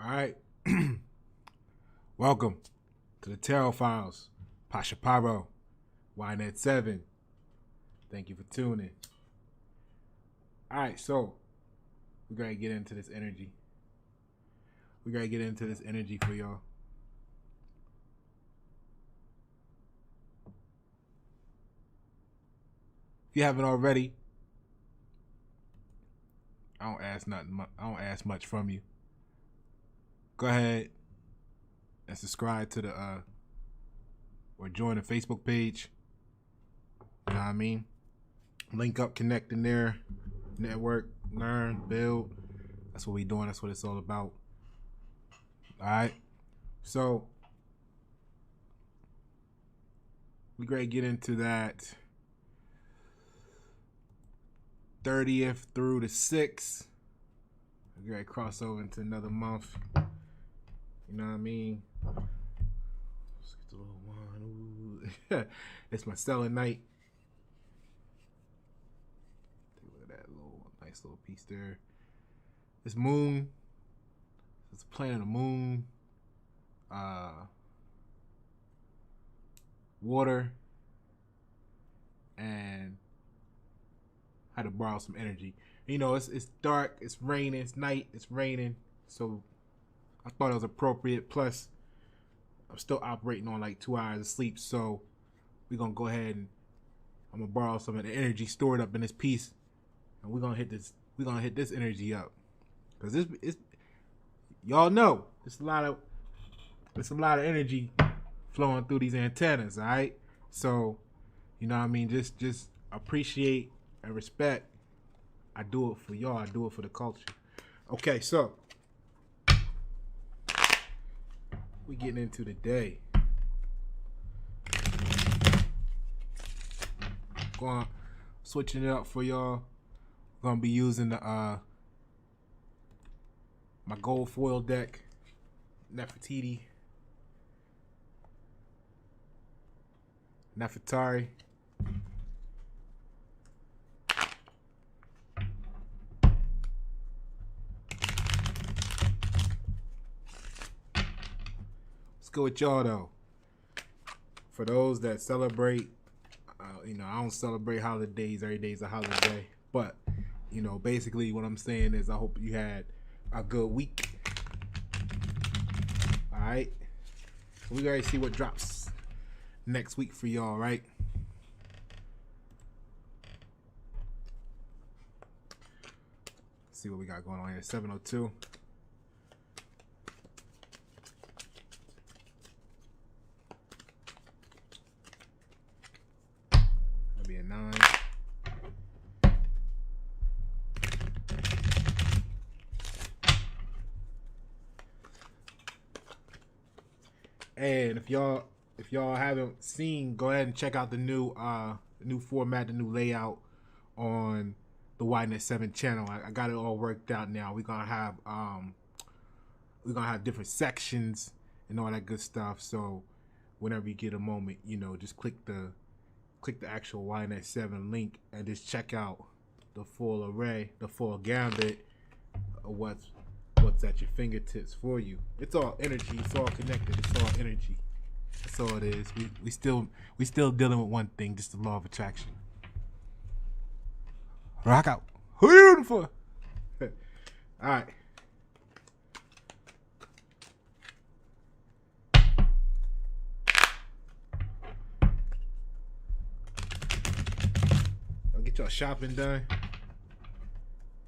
All right. Welcome to the Tarot Files. Pasha Pyro, YNet 7. Thank you for tuning. All right, so we're going to get into this energy. We're going to get into this energy for y'all. If you haven't already, I don't ask nothing. I don't ask much from you. Go ahead and subscribe to the or join the Facebook page. You know what I mean? Link up, connect in there, network, learn, build. That's what we doing. That's what it's all about. All right. So we're gonna get into that 30th through the 6th. We're gonna cross over into another month. You know what I mean? Let's get the little one. Ooh. It's my selling night. Take a look at that nice little piece there. This moon. It's a planet of the moon. Water. And I had to borrow some energy. You know, it's dark, it's raining, it's night, it's raining. So I thought it was appropriate. Plus, I'm still operating on like 2 hours of sleep. So we're gonna go ahead and I'm gonna borrow some of the energy stored up in this piece, and we're gonna hit this. We're gonna hit this energy up, cause this is, y'all know, there's a lot of energy flowing through these antennas. All right, so you know what I mean. Just appreciate and respect. I do it for y'all. I do it for the culture. Okay, so we getting into the day. Going switching it up for y'all. Gonna be using the my gold foil deck, Nefertiti, Nefertari. Let's go with y'all though. For those that celebrate, you know, I don't celebrate holidays. Every day's a holiday. But, you know, basically what I'm saying is I hope you had a good week. All right. So we gotta see what drops next week for y'all, right? Let's see what we got going on here. 702. That'll be a 9. And if y'all haven't seen, go ahead and check out the new format, the new layout on the YNet 7 channel. I got it all worked out now. We're gonna have different sections and all that good stuff. So whenever you get a moment, you know, just click the actual YNet 7 link and just check out the full array, the full gambit of what's at your fingertips for you. It's all energy. It's all connected. It's all energy. That's all it is. We still dealing with one thing, just the law of attraction. Rock out. Beautiful. All right. Y'all get y'all shopping done.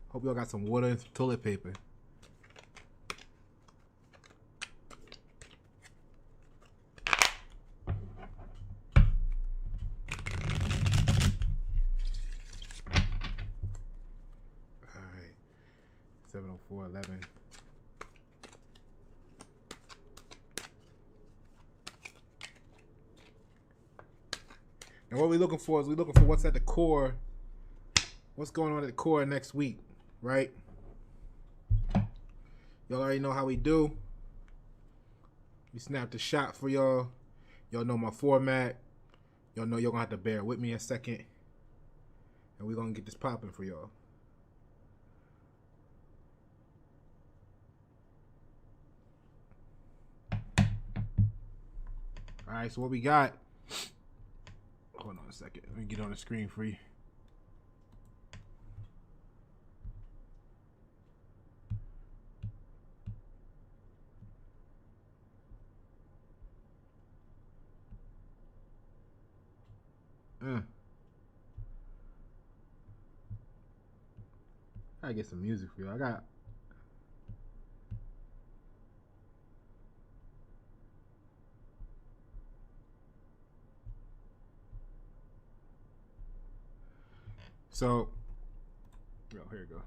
Hope y'all got some water and some toilet paper. All right. 70411. And what we're looking for is what's at the core. What's going on at the core next week, right? Y'all already know how we do. We snapped a shot for y'all. Y'all know my format. Y'all know y'all gonna have to bear with me a second. And we're gonna get this popping for y'all. All right, so what we got? Hold on a second. Let me get on the screen for you. I gotta get some music for you. I got. So, oh, here we go.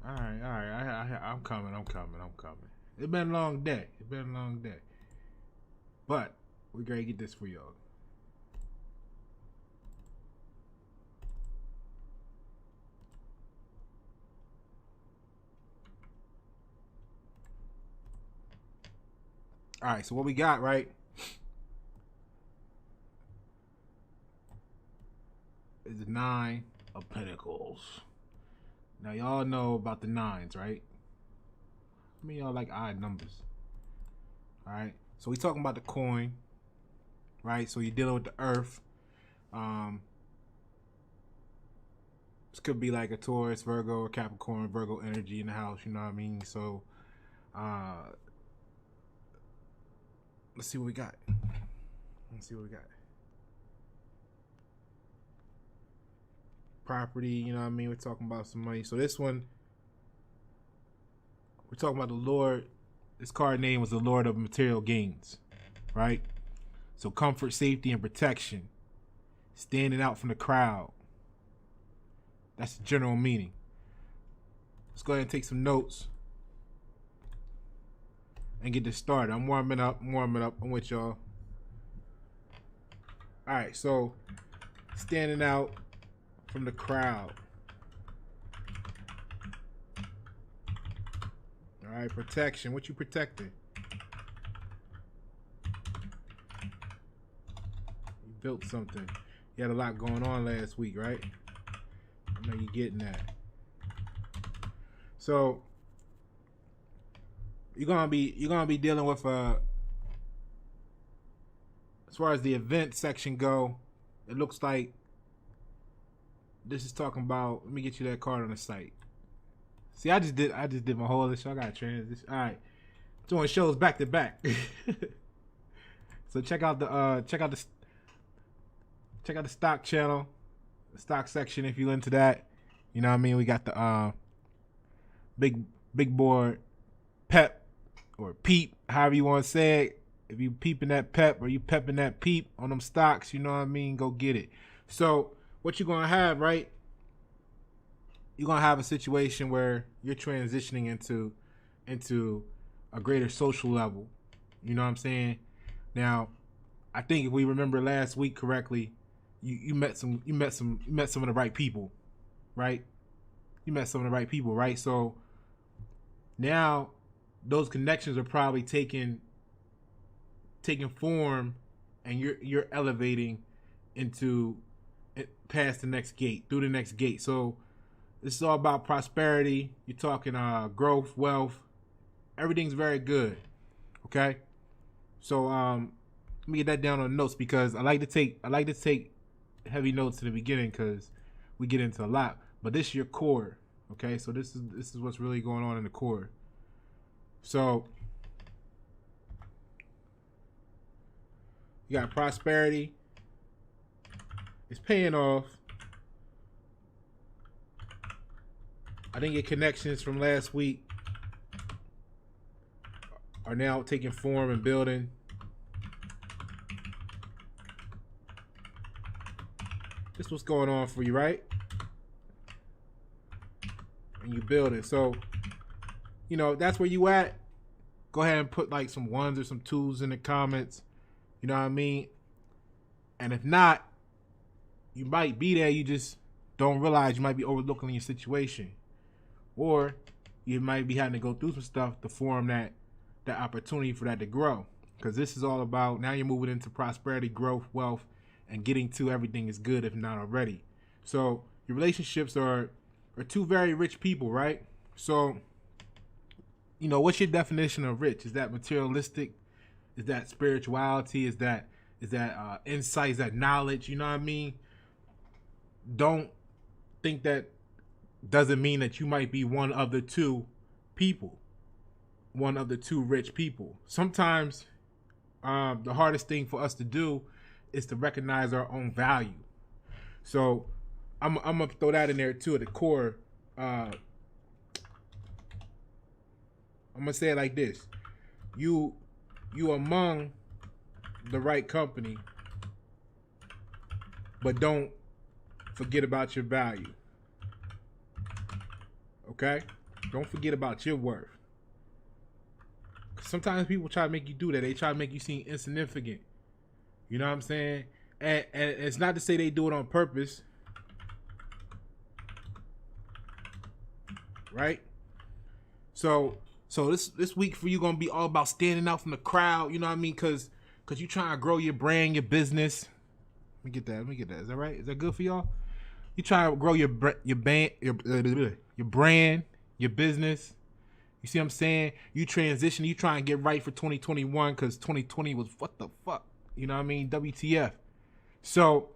All right. I'm coming. It's been a long day. But we're gonna get this for y'all. All right, so what we got, right, is the 9 of Pentacles. Now, y'all know about the 9s, right? I mean, y'all like odd numbers. All right, so we talking about the coin, right? So you're dealing with the earth. This could be like a Taurus, Virgo, or Capricorn, Virgo energy in the house, you know what I mean? So, let's see what we got. Property, you know what I mean? We're talking about some money. So this one, we're talking about the Lord. This card name was the Lord of Material Gains, right? So comfort, safety, and protection. Standing out from the crowd. That's the general meaning. Let's go ahead and take some notes and get this started. I'm warming up. I'm with y'all. All right, so standing out from the crowd. All right, protection. What you protecting? You built something. You had a lot going on last week, right? I know you're getting that. So you're gonna be dealing with as far as the event section go, it looks like this is talking about. Let me get you that card on the site. See, I just did my whole other show. I got transition. All right, doing shows back to back. So check out the stock channel, the stock section if you're into that. You know what I mean? We got the big board pep or peep, however you want to say it. If you peeping that pep or you pepping that peep on them stocks, you know what I mean? Go get it. So what you're gonna have, right? You're gonna have a situation where you're transitioning into a greater social level. You know what I'm saying? Now, I think if we remember last week correctly, you met some of the right people, right? You met some of the right people, right? So now those connections are probably taking form, and you're elevating into past the next gate, through the next gate. So this is all about prosperity. You're talking growth, wealth. Everything's very good. Okay. So let me get that down on the notes, because I like to take heavy notes in the beginning because we get into a lot. But this is your core. Okay. So this is what's really going on in the core. So you got prosperity. It's paying off. I think your connections from last week are now taking form and building. This is what's going on for you, right? And you building. So, you know, that's where you at. Go ahead and put like some 1s or some 2s in the comments. You know what I mean? And if not, you might be there. You just don't realize you might be overlooking your situation. Or you might be having to go through some stuff to form that opportunity for that to grow. because this is all about now you're moving into prosperity, growth, wealth, and getting to everything is good if not already. So your relationships are two very rich people, right? So, you know, what's your definition of rich? Is that materialistic? Is that spirituality? Is that insight? Is that knowledge? You know what I mean? Don't think that doesn't mean that you might be one of the two people, one of the two rich people. Sometimes the hardest thing for us to do is to recognize our own value. So I'm gonna throw that in there too at the core. I'm gonna say it like this: you among the right company, but don't forget about your value. Okay? Don't forget about your worth. Sometimes people try to make you do that. They try to make you seem insignificant. You know what I'm saying? And it's not to say they do it on purpose. Right? So this week for you gonna be all about standing out from the crowd. You know what I mean? Cause you trying to grow your brand, your business. Let me get that. Is that right? Is that good for y'all? You trying to grow your brand, your business. You see what I'm saying? You transition. You trying to get right for 2021 because 2020 was what the fuck. You know what I mean? WTF. So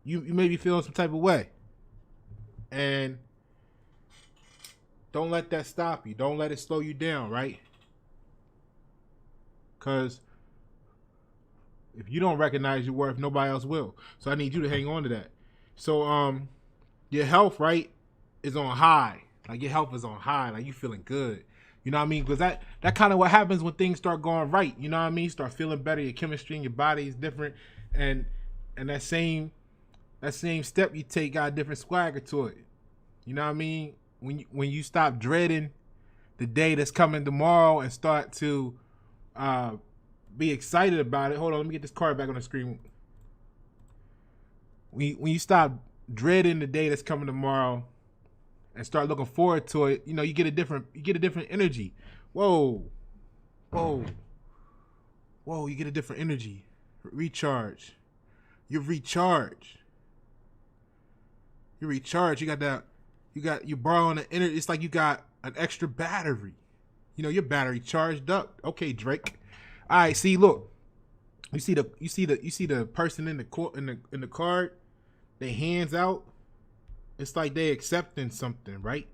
you may be feeling some type of way. And don't let that stop you. Don't let it slow you down, right? Because if you don't recognize your worth, nobody else will. So I need you to hang on to that. So your health, right, is on high. Like your health is on high. Like you feeling good. You know what I mean? Because that kind of what happens when things start going right. You know what I mean? Start feeling better. Your chemistry in your body is different. And that same step you take got a different swagger to it. You know what I mean? When you stop dreading the day that's coming tomorrow and start to be excited about it. Hold on, let me get this card back on the screen. When you stop dreading the day that's coming tomorrow and start looking forward to it, you know, you get a different energy. Whoa, you get a different energy. Recharge. You recharge. You recharge. You borrowing the energy. It's like you got an extra battery. You know, your battery charged up. Okay, Drake. All right, see, look. You see the person in the card, their hands out. It's like they accepting something, right?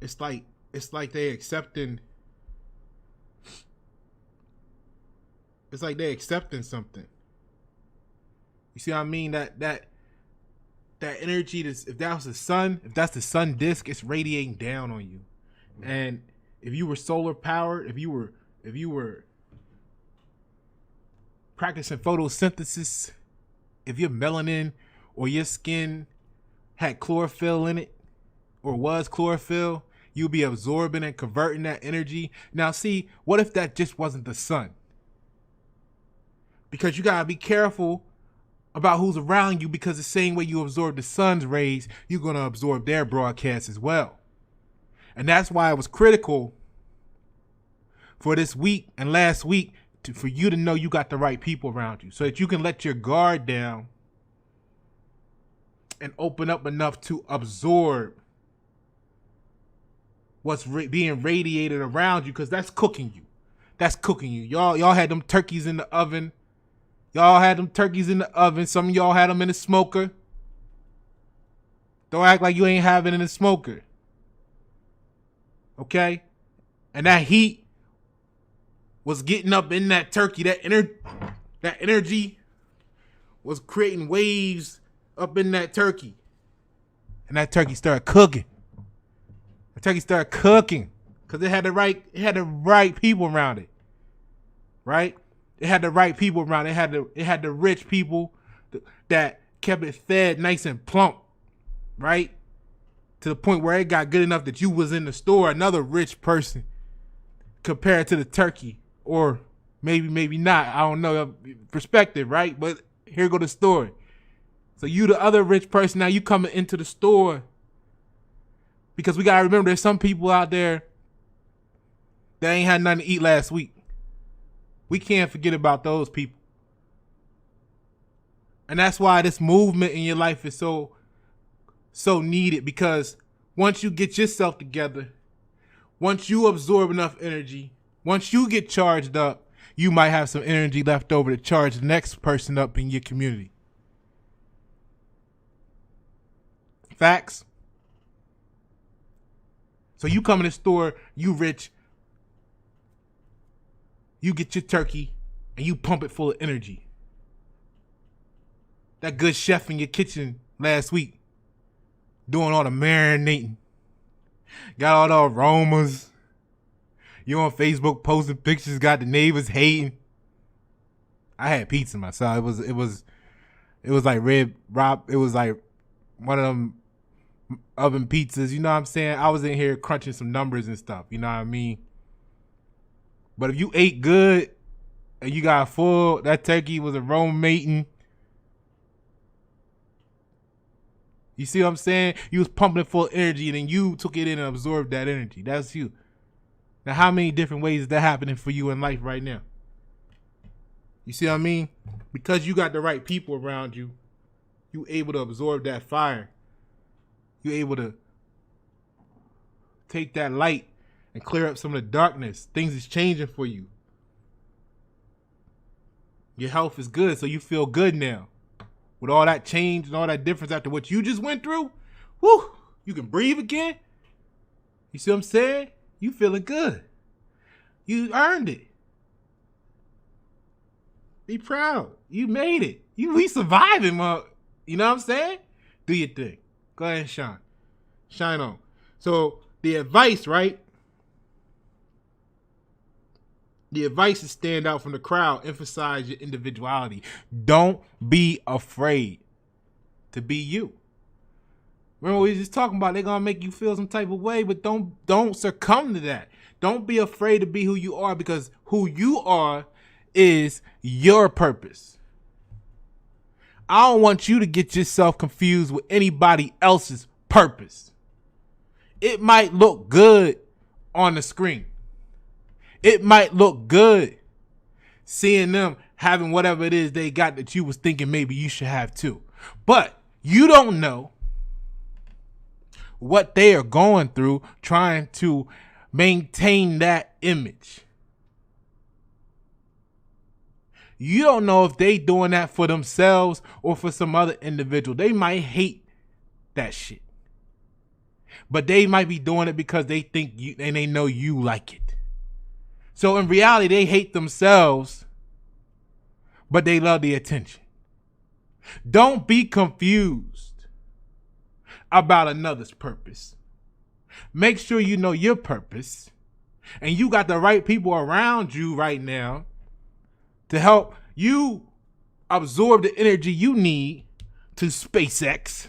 It's like they accepting. It's like they accepting something. You see what I mean? That energy, if that's the sun disk, it's radiating down on you. And if you were solar powered, if you were practicing photosynthesis, if your melanin or your skin had chlorophyll in it or was chlorophyll, you'll be absorbing and converting that energy. Now see, what if that just wasn't the sun? Because you gotta be careful about who's around you, because the same way you absorb the sun's rays, you're gonna absorb their broadcast as well. And that's why it was critical for this week and last week for you to know you got the right people around you so that you can let your guard down and open up enough to absorb what's being radiated around you, because that's cooking you. That's cooking you. Y'all had them turkeys in the oven. Some of y'all had them in the smoker. Don't act like you ain't having it in the smoker. Okay? And that heat was getting up in that turkey. That energy was creating waves up in that turkey. And that turkey started cooking. Because it had the right people around it. Right? It had the right people around it. It had the rich people that kept it fed nice and plump. Right? To the point where it got good enough that you was in the store, another rich person, compared to the turkey. Or maybe not. I don't know. Perspective, right? But here go the story. So you the other rich person, now you coming into the store. Because we got to remember there's some people out there that ain't had nothing to eat last week. We can't forget about those people. And that's why this movement in your life is so needed, because once you get yourself together, once you absorb enough energy, once you get charged up, you might have some energy left over to charge the next person up in your community. Facts. So you come in the store, you rich, you get your turkey and you pump it full of energy. That good chef in your kitchen last week doing all the marinating, got all the aromas. You on Facebook posting pictures, got the neighbors hating. I had pizza myself. It was like red Rob. It was like one of them oven pizzas. You know what I'm saying? I was in here crunching some numbers and stuff. You know what I mean? But if you ate good and you got full, that turkey was aromating. You see what I'm saying? You was pumping it full of energy, and then you took it in and absorbed that energy. That's you. Now, how many different ways is that happening for you in life right now? You see what I mean? Because you got the right people around you, you able to absorb that fire. You able to take that light and clear up some of the darkness. Things is changing for you. Your health is good, so you feel good now. With all that change and all that difference after what you just went through, whoo, you can breathe again. You see what I'm saying? You feeling good. You earned it. Be proud. You made it. We surviving, you know what I'm saying? Do your thing. Go ahead and shine. Shine on. So the advice, right? The advice is stand out from the crowd. Emphasize your individuality. Don't be afraid to be you. Remember, we were just talking about they're going to make you feel some type of way, but don't succumb to that. Don't be afraid to be who you are, because who you are is your purpose. I don't want you to get yourself confused with anybody else's purpose. It might look good on the screen. It might look good seeing them having whatever it is they got that you was thinking maybe you should have too. But you don't know what they are going through trying to maintain that image. You don't know if they doing that for themselves or for some other individual. They might hate that shit, but they might be doing it because they think you and they know you like it. So in reality, they hate themselves, but they love the attention. Don't be confused about another's purpose. Make sure you know your purpose, and you got the right people around you right now to help you absorb the energy you need to SpaceX.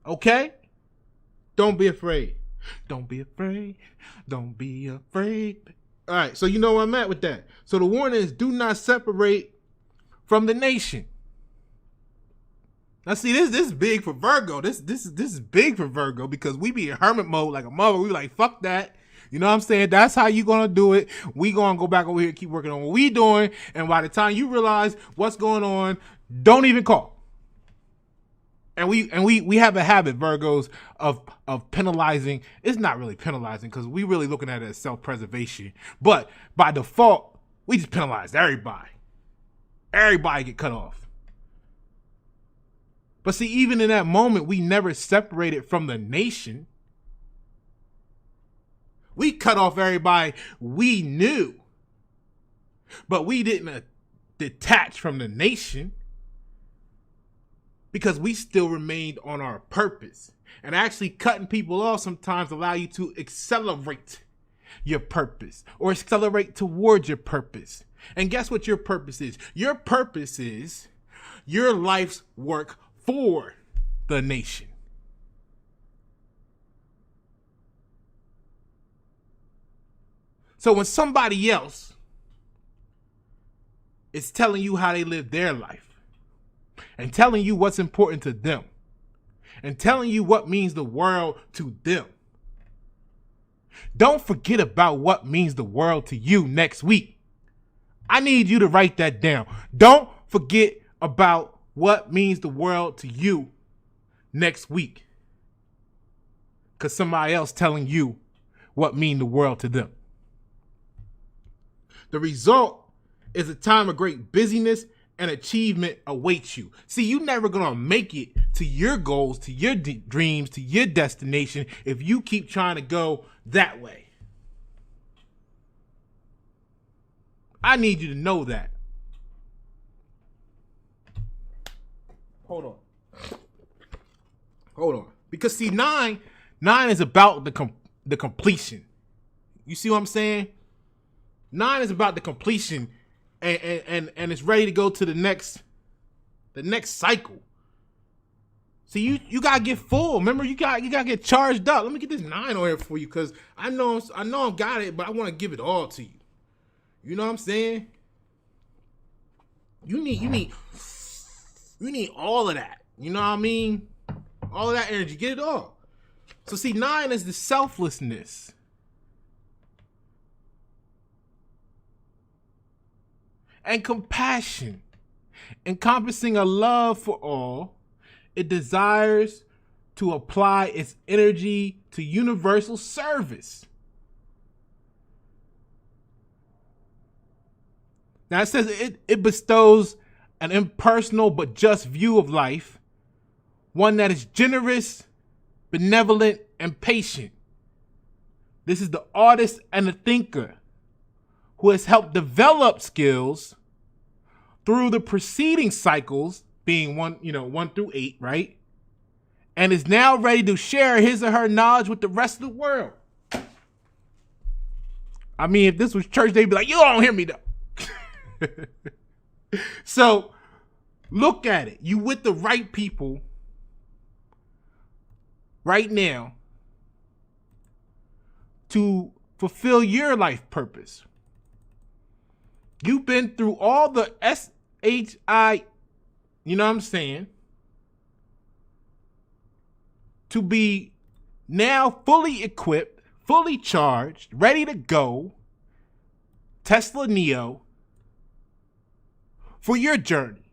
Okay? Don't be afraid. Don't be afraid. Don't be afraid. All right, so you know where I'm at with that. So the warning is, do not separate from the nation. Now see, this is big for Virgo. This is big for Virgo, because we be in hermit mode like a mother. We like, fuck that. You know what I'm saying? That's how you gonna do it. We gonna go back over here and keep working on what we doing. And by the time you realize what's going on, don't even call. And we have a habit, Virgos, of penalizing. It's not really penalizing, because we really looking at it as self-preservation. But by default, we just penalize everybody. Everybody get cut off. But see, even in that moment, we never separated from the nation. We cut off everybody we knew, but we didn't detach from the nation, because we still remained on our purpose. And actually cutting people off sometimes allow you to accelerate your purpose or accelerate towards your purpose. And guess what your purpose is? Your purpose is your life's work for the nation. So when somebody else is telling you how they live their life, and telling you what's important to them, and telling you what means the world to them, Don't forget about what means the world to you next week. I need you to write that down. Don't forget about what means the world to you next week. Because somebody else telling you what mean the world to them. The result is a time of great busyness and achievement awaits you. See, you're never going to make it to your goals, to your dreams, to your destination if you keep trying to go that way. I need you to know that. Hold on. Because see, nine is about the completion. You see what I'm saying? 9 is about the completion and it's ready to go to the next cycle. See, you gotta get full. Remember, you gotta get charged up. Let me get this 9 on here for you, because I know I got it, but I want to give it all to you. You know what I'm saying? You need all of that. You know what I mean? All of that energy. Get it all. So see, 9 is the selflessness. And compassion, encompassing a love for all. It desires to apply its energy to universal service. Now it says it bestows an impersonal but just view of life, one that is generous, benevolent, and patient. This is the artist and the thinker who has helped develop skills through the preceding cycles, being 1 through 8, right? And is now ready to share his or her knowledge with the rest of the world. I mean, if this was church, they'd be like, you don't hear me though. So look at it. You with the right people right now to fulfill your life purpose. You've been through all the SHI, you know what I'm saying, to be now fully equipped, fully charged, ready to go, Tesla Neo, for your journey.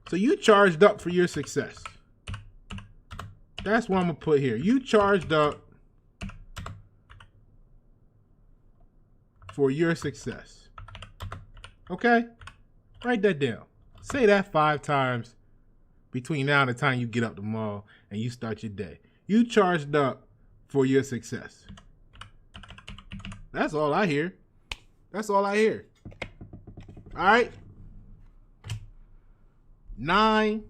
So you charged up for your success. That's what I'm going to put here. You charged up for your success. Okay? Write that down. Say that 5 times between now and the time you get up tomorrow and you start your day. You charged up for your success. That's all I hear. That's all I hear. All right? 9.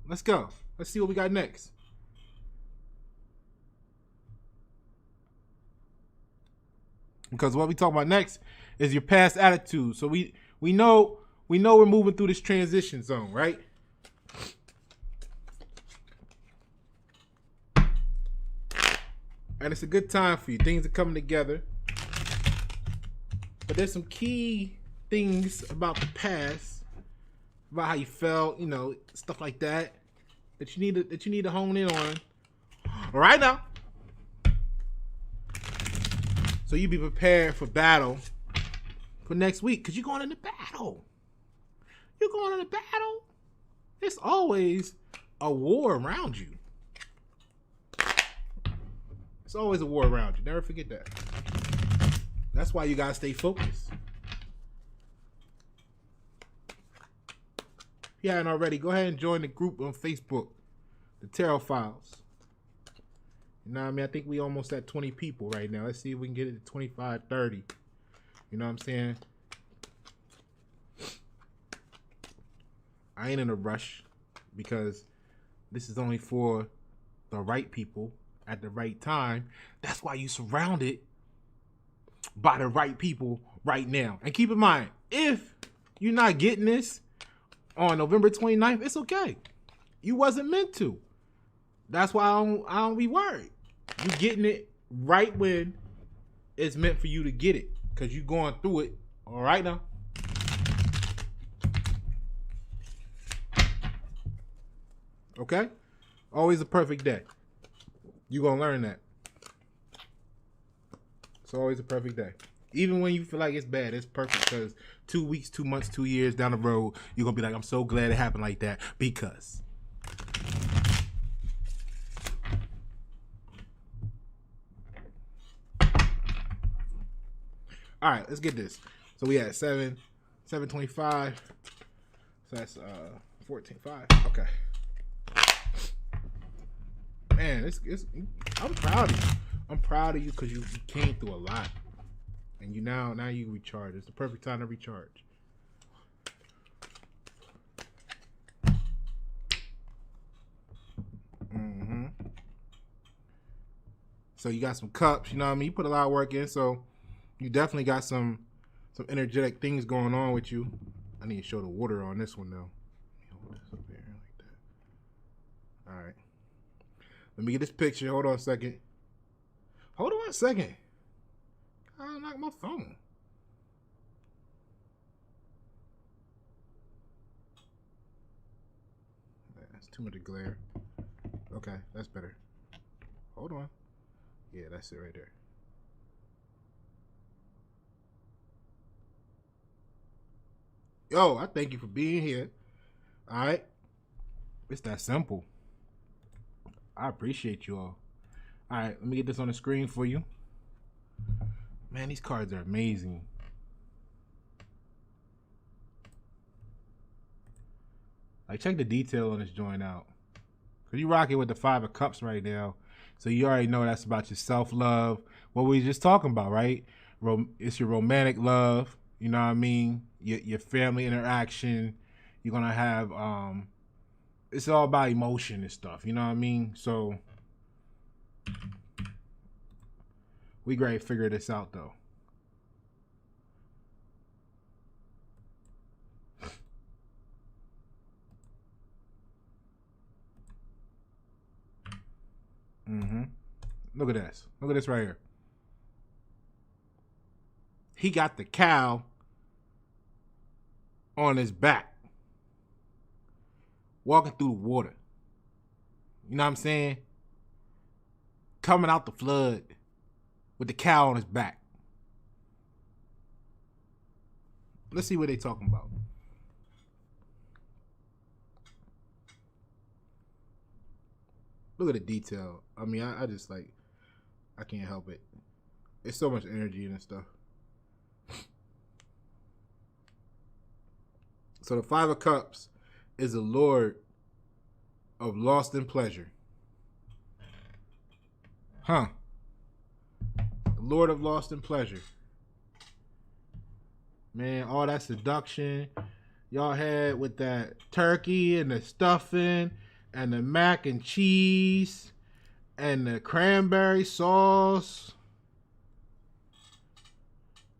Let's go. Let's see what we got next. Because what we talk about next is your past attitude. So we know we're moving through this transition zone, right? And it's a good time for you. Things are coming together. But there's some key things about the past, about how you felt, stuff like that, that you need to hone in on right now. So you be prepared for battle for next week, because you're going into battle. You're going into battle. There's always a war around you. It's always a war around you. Never forget that. That's why you gotta stay focused. If you haven't already, go ahead and join the group on Facebook, the Tarot Files. You know what I mean? I think we almost at 20 people right now. Let's see if we can get it to 25, 30. You know what I'm saying? I ain't in a rush, because this is only for the right people at the right time. That's why you surrounded by the right people right now. And keep in mind, if you're not getting this on November 29th, it's okay. You wasn't meant to. That's why I don't be worried. You getting it right when it's meant for you to get it, because you going through it all right now. Okay? Always a perfect day. You're going to learn that. It's always a perfect day. Even when you feel like it's bad, it's perfect, because 2 weeks, 2 months, 2 years down the road, you're going to be like, I'm so glad it happened like that, because. All right, let's get this. So we had 725. So that's 14.5. Okay. Man, I'm proud of you. I'm proud of you because you came through a lot. And you now you recharge. It's the perfect time to recharge. So you got some cups, you know what I mean? You put a lot of work in, so you definitely got some energetic things going on with you. I need to show the water on this one though. Hold this up here like that. All right. Let me get this picture. Hold on a second. Hold on a second. I knocked my phone. That's too much glare. Okay, that's better. Hold on. Yeah, that's it right there. Yo, I thank you for being here. All right. It's that simple. I appreciate you all. All right, let me get this on the screen for you. Man, these cards are amazing. Like, check the detail on this joint out. Because you rocking with the 5 of Cups right now. So you already know that's about your self-love. What we just talking about, right? It's your romantic love. You know what I mean? Your family interaction. You're going to have, it's all about emotion and stuff. You know what I mean? So we great to figure this out, though. Look at this. Look at this right here. He got the cow on his back, walking through the water. You know what I'm saying? Coming out the flood with the cow on his back. Let's see what they talking about. Look at the detail. I mean, I just like, I can't help it. It's so much energy and stuff. So the 5 of Cups is the Lord of Lost in Pleasure. The Lord of Lost in Pleasure. Man, all that seduction y'all had with that turkey and the stuffing and the mac and cheese and the cranberry sauce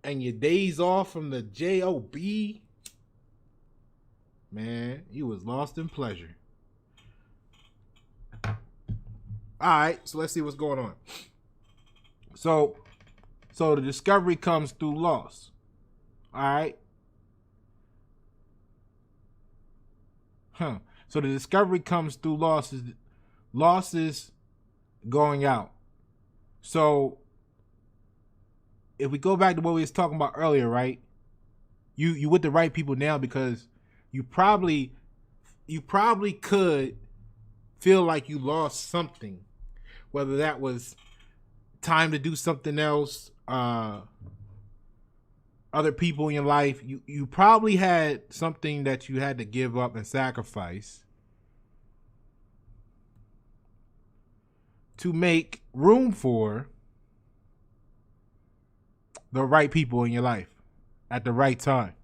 and your days off from the job, man, you was lost in pleasure. All right, so let's see what's going on. So the discovery comes through loss. All right. So the discovery comes through losses going out. So if we go back to what we was talking about earlier, right? You with the right people now, because you probably could feel like you lost something, whether that was time to do something else, other people in your life. You probably had something that you had to give up and sacrifice to make room for the right people in your life at the right time.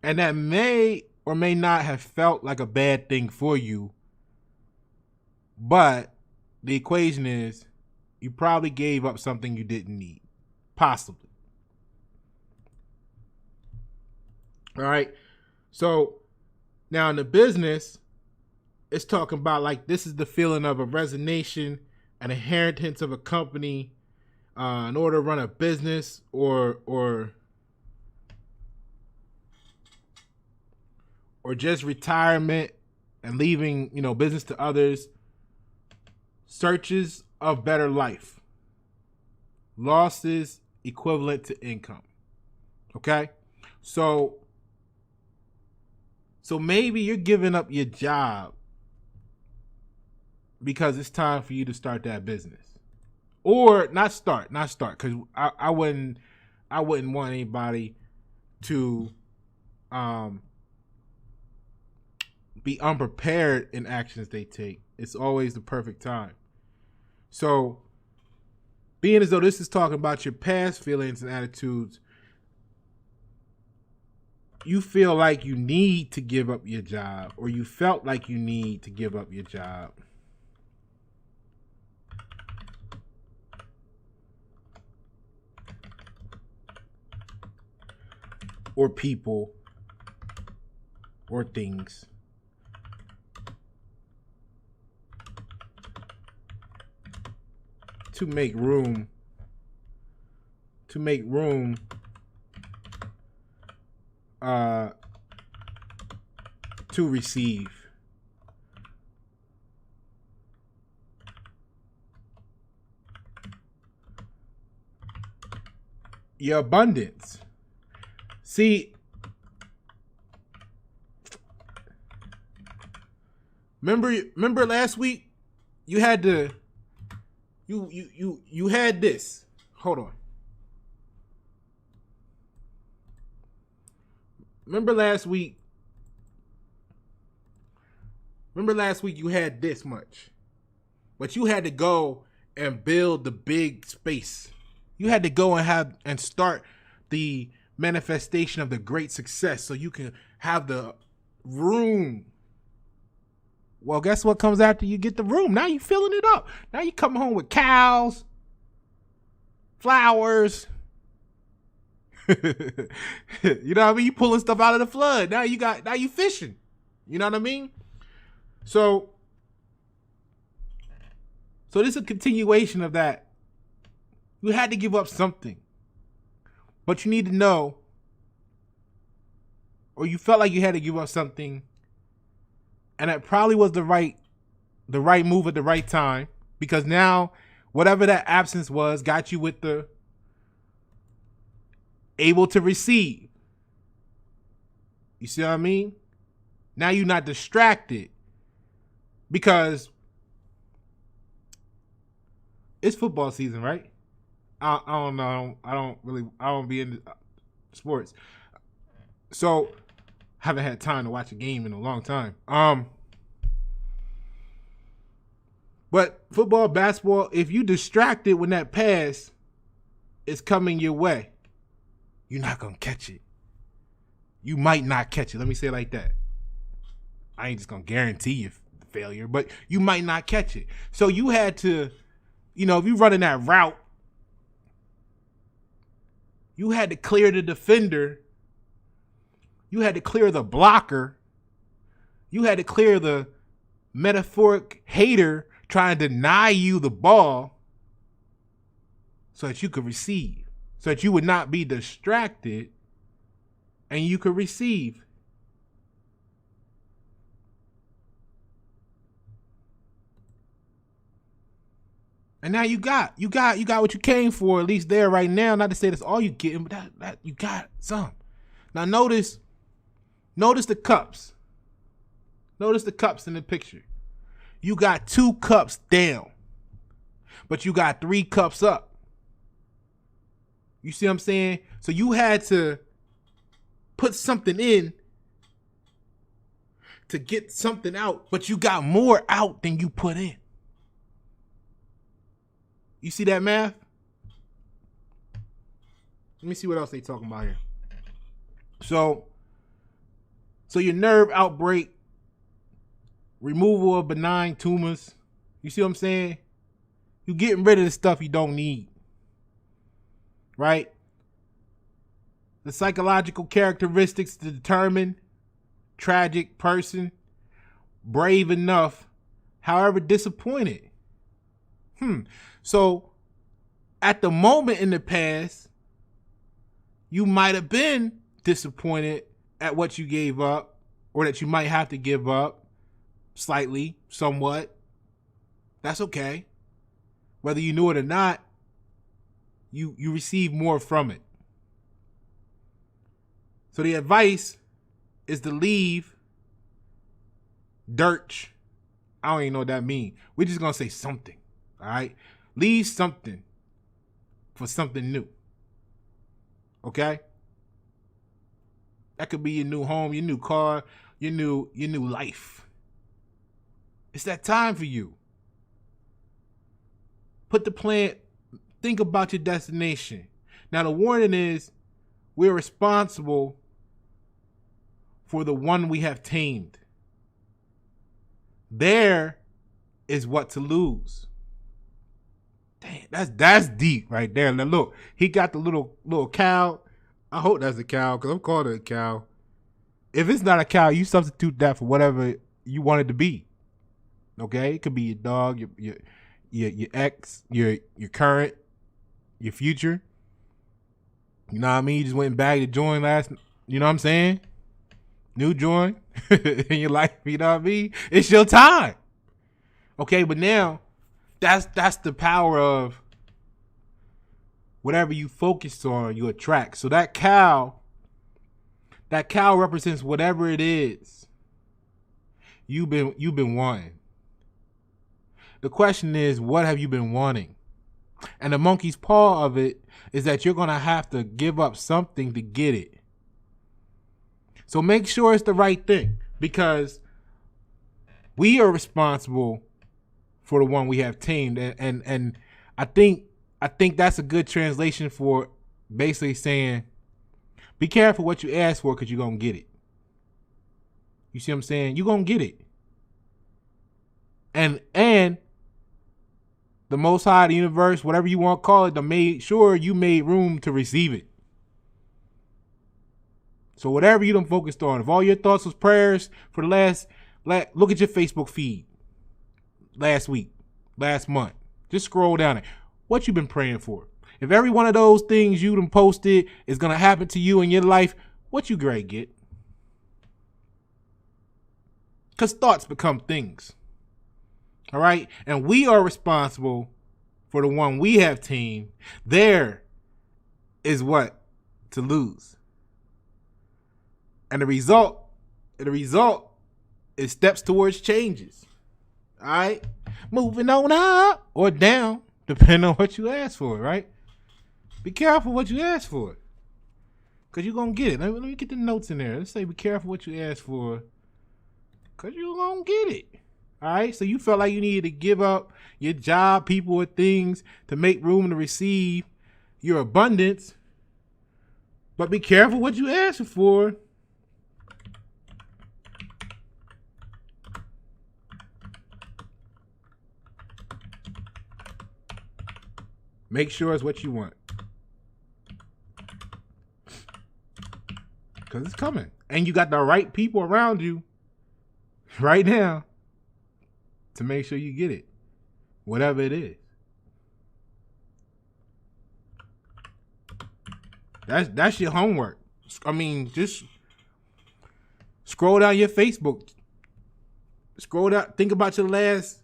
And that may or may not have felt like a bad thing for you, but the equation is you probably gave up something you didn't need, possibly. All right. So now in the business, it's talking about like this is the feeling of a resignation, an inheritance of a company, in order to run a business, or just retirement, and leaving, business to others. Searches of better life. Losses equivalent to income. Okay? So maybe you're giving up your job because it's time for you to start that business. Or not start, because I wouldn't want anybody to be unprepared in actions they take. It's always the perfect time. So, being as though this is talking about your past feelings and attitudes, you feel like you need to give up your job, or you felt like you need to give up your job. Or people, or things. To make room to receive. Your abundance. See, remember last week you had to you had this. Hold on. Remember last week you had this much. But you had to go and build the big space. You had to go and start the manifestation of the great success so you can have the room. Well, guess what comes after you get the room? Now you filling it up. Now you come home with cows, flowers. You know what I mean? You pulling stuff out of the flood. Now you fishing. You know what I mean? So this is a continuation of that. You had to give up something. But you need to know, or you felt like you had to give up something, and that probably was the right move at the right time, because now whatever that absence was got you with the able to receive. You see what I mean? Now you're not distracted, because it's football season, right? I don't know. I don't be into sports. So haven't had time to watch a game in a long time. But football, basketball, if you distracted when that pass is coming your way, you're not going to catch it. You might not catch it. Let me say it like that. I ain't just going to guarantee you failure, but you might not catch it. So you had to, if you're running that route, you had to clear the defender. You had to clear the blocker. You had to clear the metaphoric hater trying to deny you the ball so that you could receive, so that you would not be distracted and you could receive. And now you got what you came for, at least there right now. Not to say that's all you getting, but that you got some. Now notice the cups. Notice the cups in the picture. You got 2 cups down, but you got 3 cups up. You see what I'm saying? So you had to put something in to get something out, but you got more out than you put in. You see that math? Let me see what else they talking about here. So your nerve outbreak, removal of benign tumors. You see what I'm saying? You getting rid of the stuff you don't need. Right? The psychological characteristics to determine tragic person, brave enough, however disappointed. So at the moment in the past, you might have been disappointed at what you gave up, or that you might have to give up, slightly, somewhat. That's okay. Whether you knew it or not, you receive more from it. So the advice is to leave dirt. I don't even know what that means. We're just going to say something. All right? Leave something for something new. Okay? That could be your new home, your new car, your new life. It's that time for you. Put the plan, think about your destination. Now the warning is we're responsible for the one we have tamed. There is what to lose. Damn, that's deep right there. Now look, he got the little cow. I hope that's a cow because I'm calling it a cow. If it's not a cow, you substitute that for whatever you want it to be. Okay, it could be your dog, your ex, your current, your future. You know what I mean? You just went and bagged a joint last. You know what I'm saying? New joint in your life. You know what I mean? It's your time. Okay, but now that's the power of whatever you focus on, you attract. So that cow represents whatever it is you've been wanting. The question is, what have you been wanting? And the monkey's paw of it is that you're going to have to give up something to get it. So make sure it's the right thing, because we are responsible for the one we have tamed. And I think that's a good translation for basically saying, be careful what you ask for, because you're going to get it. You see what I'm saying? You're going to get it. And the Most High, the universe, whatever you want to call it, to made sure you made room to receive it. So whatever you done focused on, if all your thoughts was prayers for the look at your Facebook feed last week, last month. Just scroll down it. What you been praying for? If every one of those things you done posted is going to happen to you in your life, what you gonna get? Because thoughts become things. All right? And we are responsible for the one we have tamed. There is what to lose. And the result is steps towards changes. All right? Moving on up or down, depending on what you ask for, right? Be careful what you ask for, because you're going to get it. Let me get the notes in there. Let's say be careful what you ask for, because you're going to get it. All right? So you felt like you needed to give up your job, people, or things to make room to receive your abundance. But be careful what you ask for. Make sure it's what you want, because it's coming. And you got the right people around you right now to make sure you get it, whatever it is. That's your homework. I mean, just scroll down your Facebook. Scroll down. Think about your last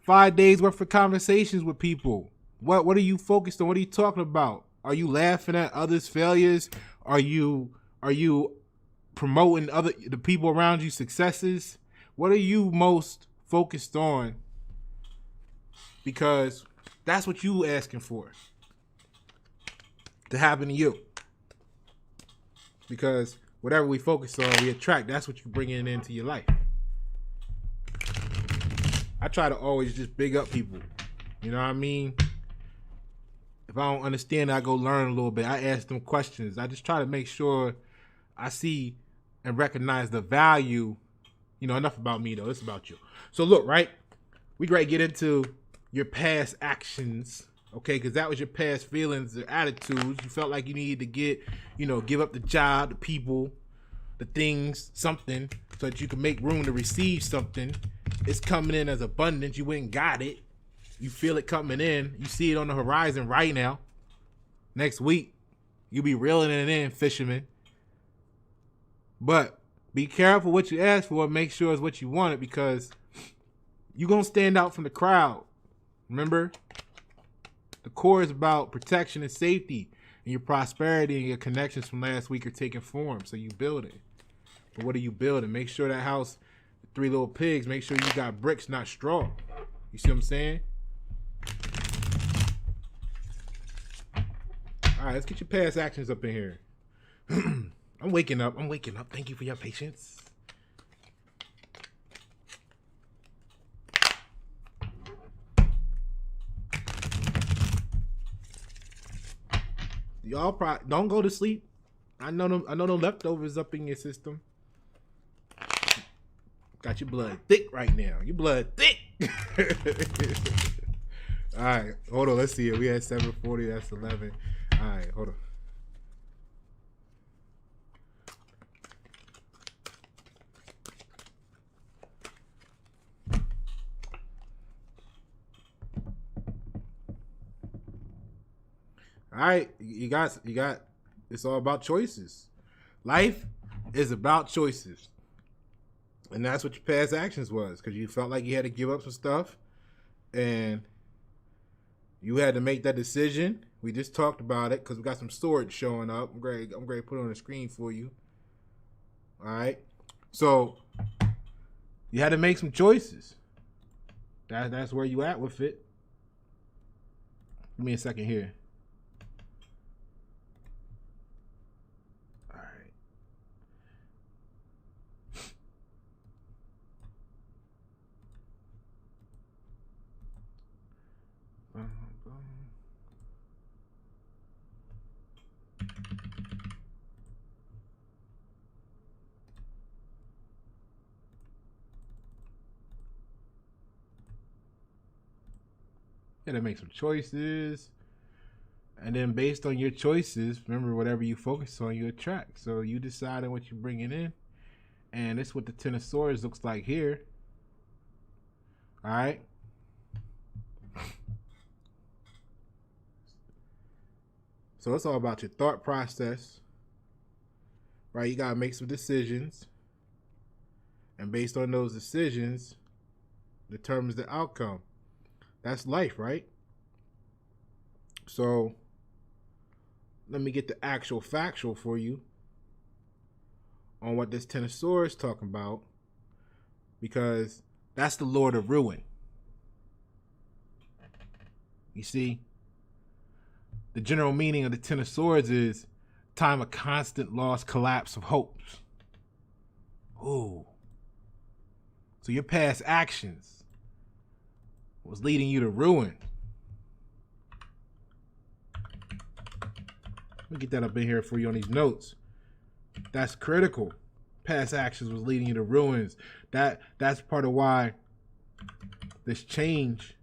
5 days worth of conversations with people. What are you focused on? What are you talking about? Are you laughing at others' failures? Are you promoting the people around you successes? What are you most focused on? Because that's what you asking for to happen to you. Because whatever we focus on, we attract. That's what you bring into your life. I try to always just big up people. You know what I mean? If I don't understand it, I go learn a little bit. I ask them questions. I just try to make sure I see and recognize the value. You know, enough about me, though. It's about you. So, look, right? We great get into your past actions, okay? Because that was your past feelings or attitudes. You felt like you needed to give up the job, the people, the things, something, so that you can make room to receive something. It's coming in as abundance. You went and got it. You feel it coming in. You see it on the horizon right now. Next week, you'll be reeling it in, fisherman. But Be careful what you ask for. Make sure it's what you wanted, because you're going to stand out from the crowd. Remember, the core is about protection and safety, and your prosperity and your connections from last week are taking form. So you build it. But what are you building? Make sure that house, 3 little pigs, make sure you got bricks, not straw. You see what I'm saying? All right, let's get your past actions up in here. I'm waking up. Thank you for your patience. Y'all probably don't go to sleep. I know them leftovers up in your system. Got your blood thick right now. Your blood thick. All right, hold on. Let's see it. We had 740. That's 11. All right, hold on. All right, you got. It's all about choices. Life is about choices, and that's what your past actions was, because you felt like you had to give up some stuff, and you had to make that decision. We just talked about it because we got some swords showing up. I'm going to put it on the screen for you. All right, so you had to make some choices. That's where you at with it. Give me a second here. You gotta make some choices, and then based on your choices, remember, whatever you focus on, you attract. So you decide on what you're bringing in, and this is what the Ten of Swords looks like here. All right. So it's all about your thought process, right? You gotta make some decisions, and based on those decisions, determines the outcome. That's life, right? So let me get the actual factual for you on what this Ten of Swords is talking about, because that's the Lord of Ruin. You see, the general meaning of the Ten of Swords is time of constant loss, collapse of hopes. Ooh. So your past actions was leading you to ruin. Let me get that up in here for you on these notes. That's critical. Past actions was leading you to ruins. That's part of why this change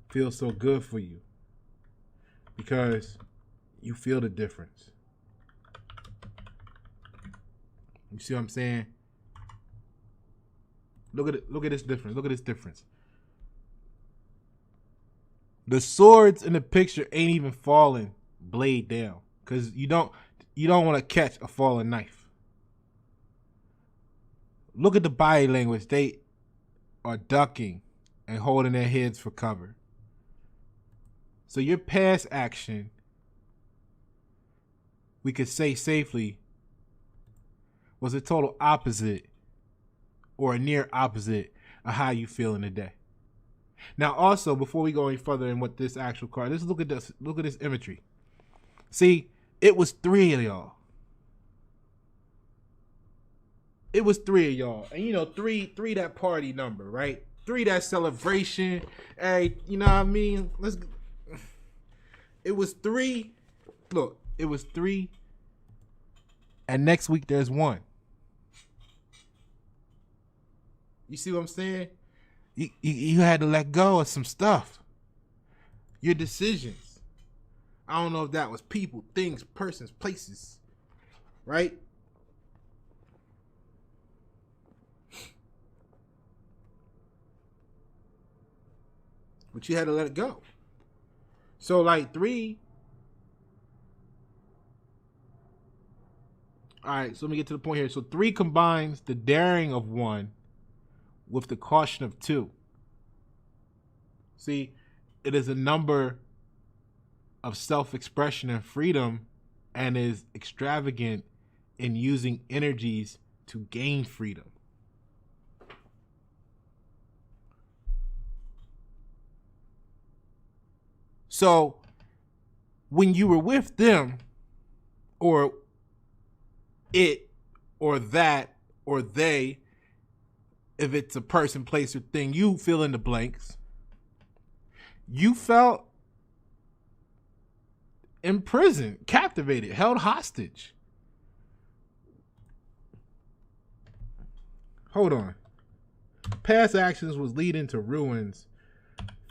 feels so good for you, because you feel the difference. You see what I'm saying? Look at it. Look at this difference. Look at this difference. The swords in the picture ain't even falling blade down, because you don't want to catch a falling knife. Look at the body language. They are ducking and holding their heads for cover. So your past action, we could say safely, was a total opposite or a near opposite of how you feel in the day. Now, also, before we go any further in what this actual card, let's look at this. Look at this imagery. See, it was 3 of y'all. It was 3 of y'all, and you know, three that party number, right? 3 that celebration. Hey, you know what I mean? It was 3. Look, it was 3, and next week there's 1. You see what I'm saying? You had to let go of some stuff. Your decisions. I don't know if that was people, things, persons, places, right? But you had to let it go. So like 3 All right, so let me get to the point here. So 3 combines the daring of 1 with the caution of 2. See, it is a number of self-expression and freedom, and is extravagant in using energies to gain freedom. So when you were with them, or it, or that, or they, if it's a person, place, or thing, you fill in the blanks, you felt imprisoned, captivated, held hostage. Hold on. Past actions was leading to ruins.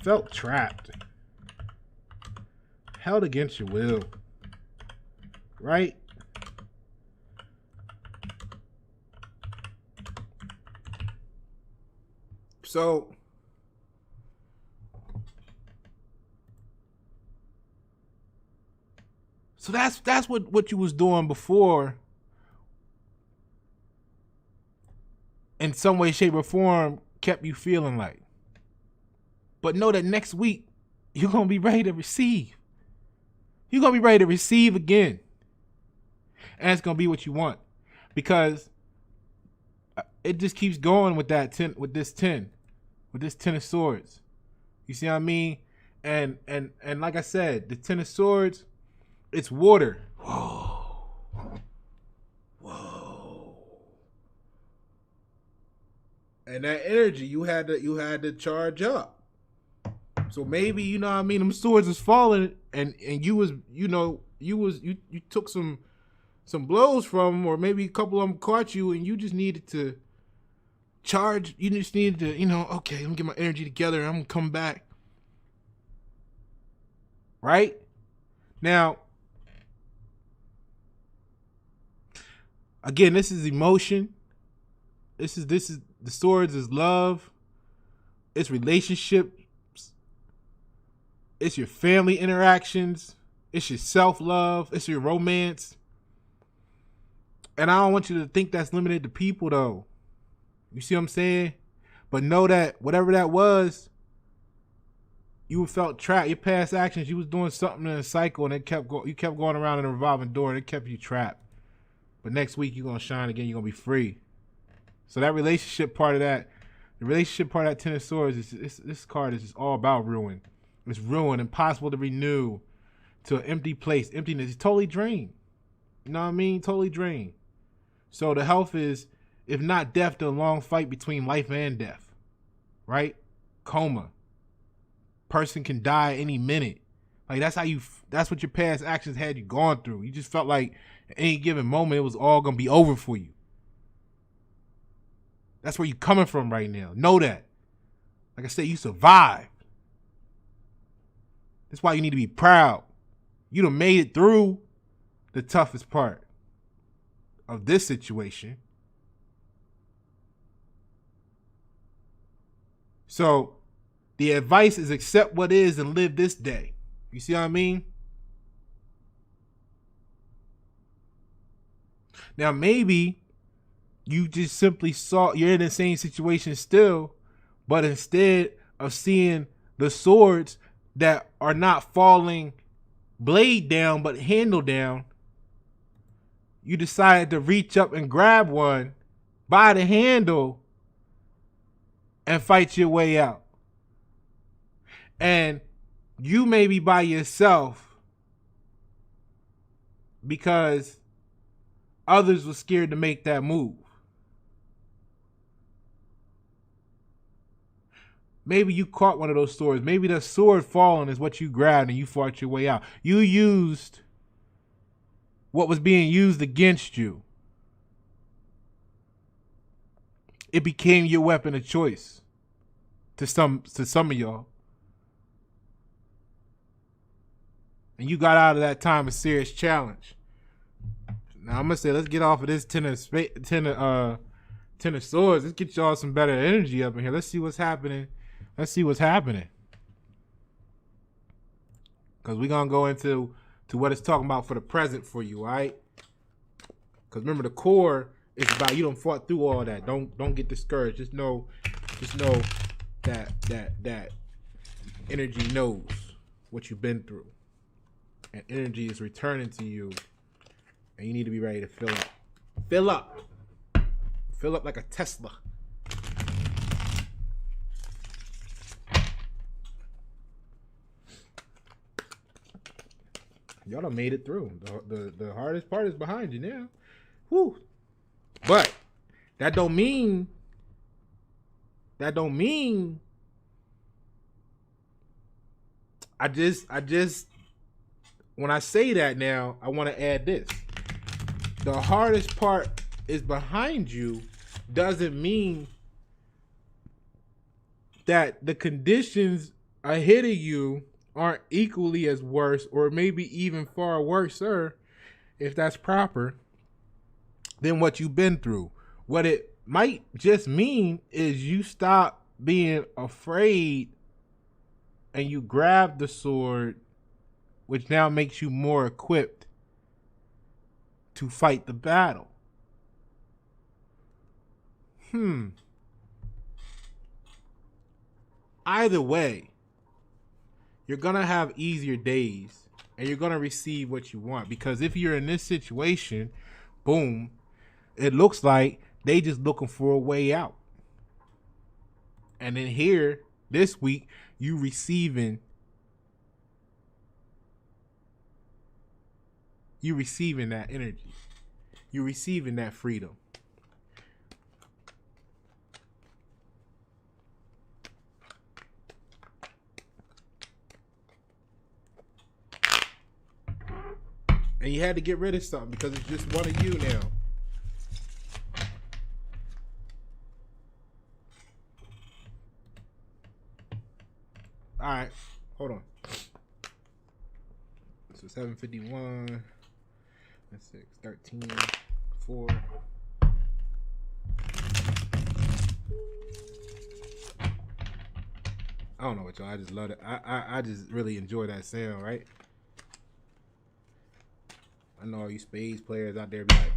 Felt trapped. Held against your will. Right? So that's what you was doing before. In some way, shape, or form, kept you feeling like. But know that next week, you're going to be ready to receive. You're going to be ready to receive again. And it's going to be what you want. Because it just keeps going with that 10, with this 10 of Swords. You see what I mean? And like I said, the 10 of Swords, it's water. Whoa. And that energy you had to charge up. So maybe, you know what I mean, them swords is falling, and you was, you took some blows from them, or maybe a couple of them caught you, and you just needed to charge. You just needed to, okay, let me get my energy together. I'm gonna come back. Right? Now, again, this is emotion. This is the swords is love. It's relationships. It's your family interactions. It's your self-love. It's your romance. And I don't want you to think that's limited to people, though. You see what I'm saying? But know that whatever that was, you felt trapped. Your past actions, you was doing something in a cycle, and you kept going around in a revolving door, and it kept you trapped. But next week, you're going to shine again. You're going to be free. So that relationship part of that, the relationship part of that 10 of Swords, this card is just all about ruin. It's ruin, impossible to renew, to an empty place, emptiness. It's totally drained. You know what I mean? Totally drained. So the health is, if not death, then a long fight between life and death. Right? Coma. Person can die any minute. Like that's what your past actions had you gone through. You just felt like at any given moment it was all gonna be over for you. That's where you coming from right now. Know that. Like I said, you survived. That's why you need to be proud. You done made it through the toughest part of this situation. So the advice is accept what is and live this day. You see what I mean? Now maybe you just simply you're in the same situation still, but instead of seeing the swords that are not falling blade down but handle down, you decided to reach up and grab one by the handle and fight your way out. And you may be by yourself because others were scared to make that move. Maybe you caught one of those swords. Maybe the sword falling is what you grabbed and you fought your way out. You used what was being used against you. It became your weapon of choice to some of y'all. And you got out of that time a serious challenge. Now I'm gonna say, let's get off of this 10 of Swords. Let's get y'all some better energy up in here. Let's see what's happening. Because we're going to go into what it's talking about for the present for you, all right? Because remember, the core is about, you don't fought through all that. Don't get discouraged. Just know that energy knows what you've been through. And energy is returning to you. And you need to be ready to fill up. Fill up. Fill up like a Tesla. Y'all done made it through. The hardest part is behind you now. Whew. But that don't mean I just when I say that now, I want to add this. The hardest part is behind you doesn't mean that the conditions ahead of you aren't equally as worse, or maybe even far worse, sir, if that's proper, than what you've been through. What it might just mean is you stop being afraid and you grab the sword, which now makes you more equipped to fight the battle. Either way, you're going to have easier days and you're going to receive what you want. Because if you're in this situation, boom, it looks like they just looking for a way out. And then here, this week, you receiving that energy. You're receiving that freedom. And you had to get rid of something because it's just one of you now. All right, hold on. So 7:51. That's 6, 13, 4. I don't know what y'all. I just love it. I just really enjoy that sound, right? I know all you spades players out there be like,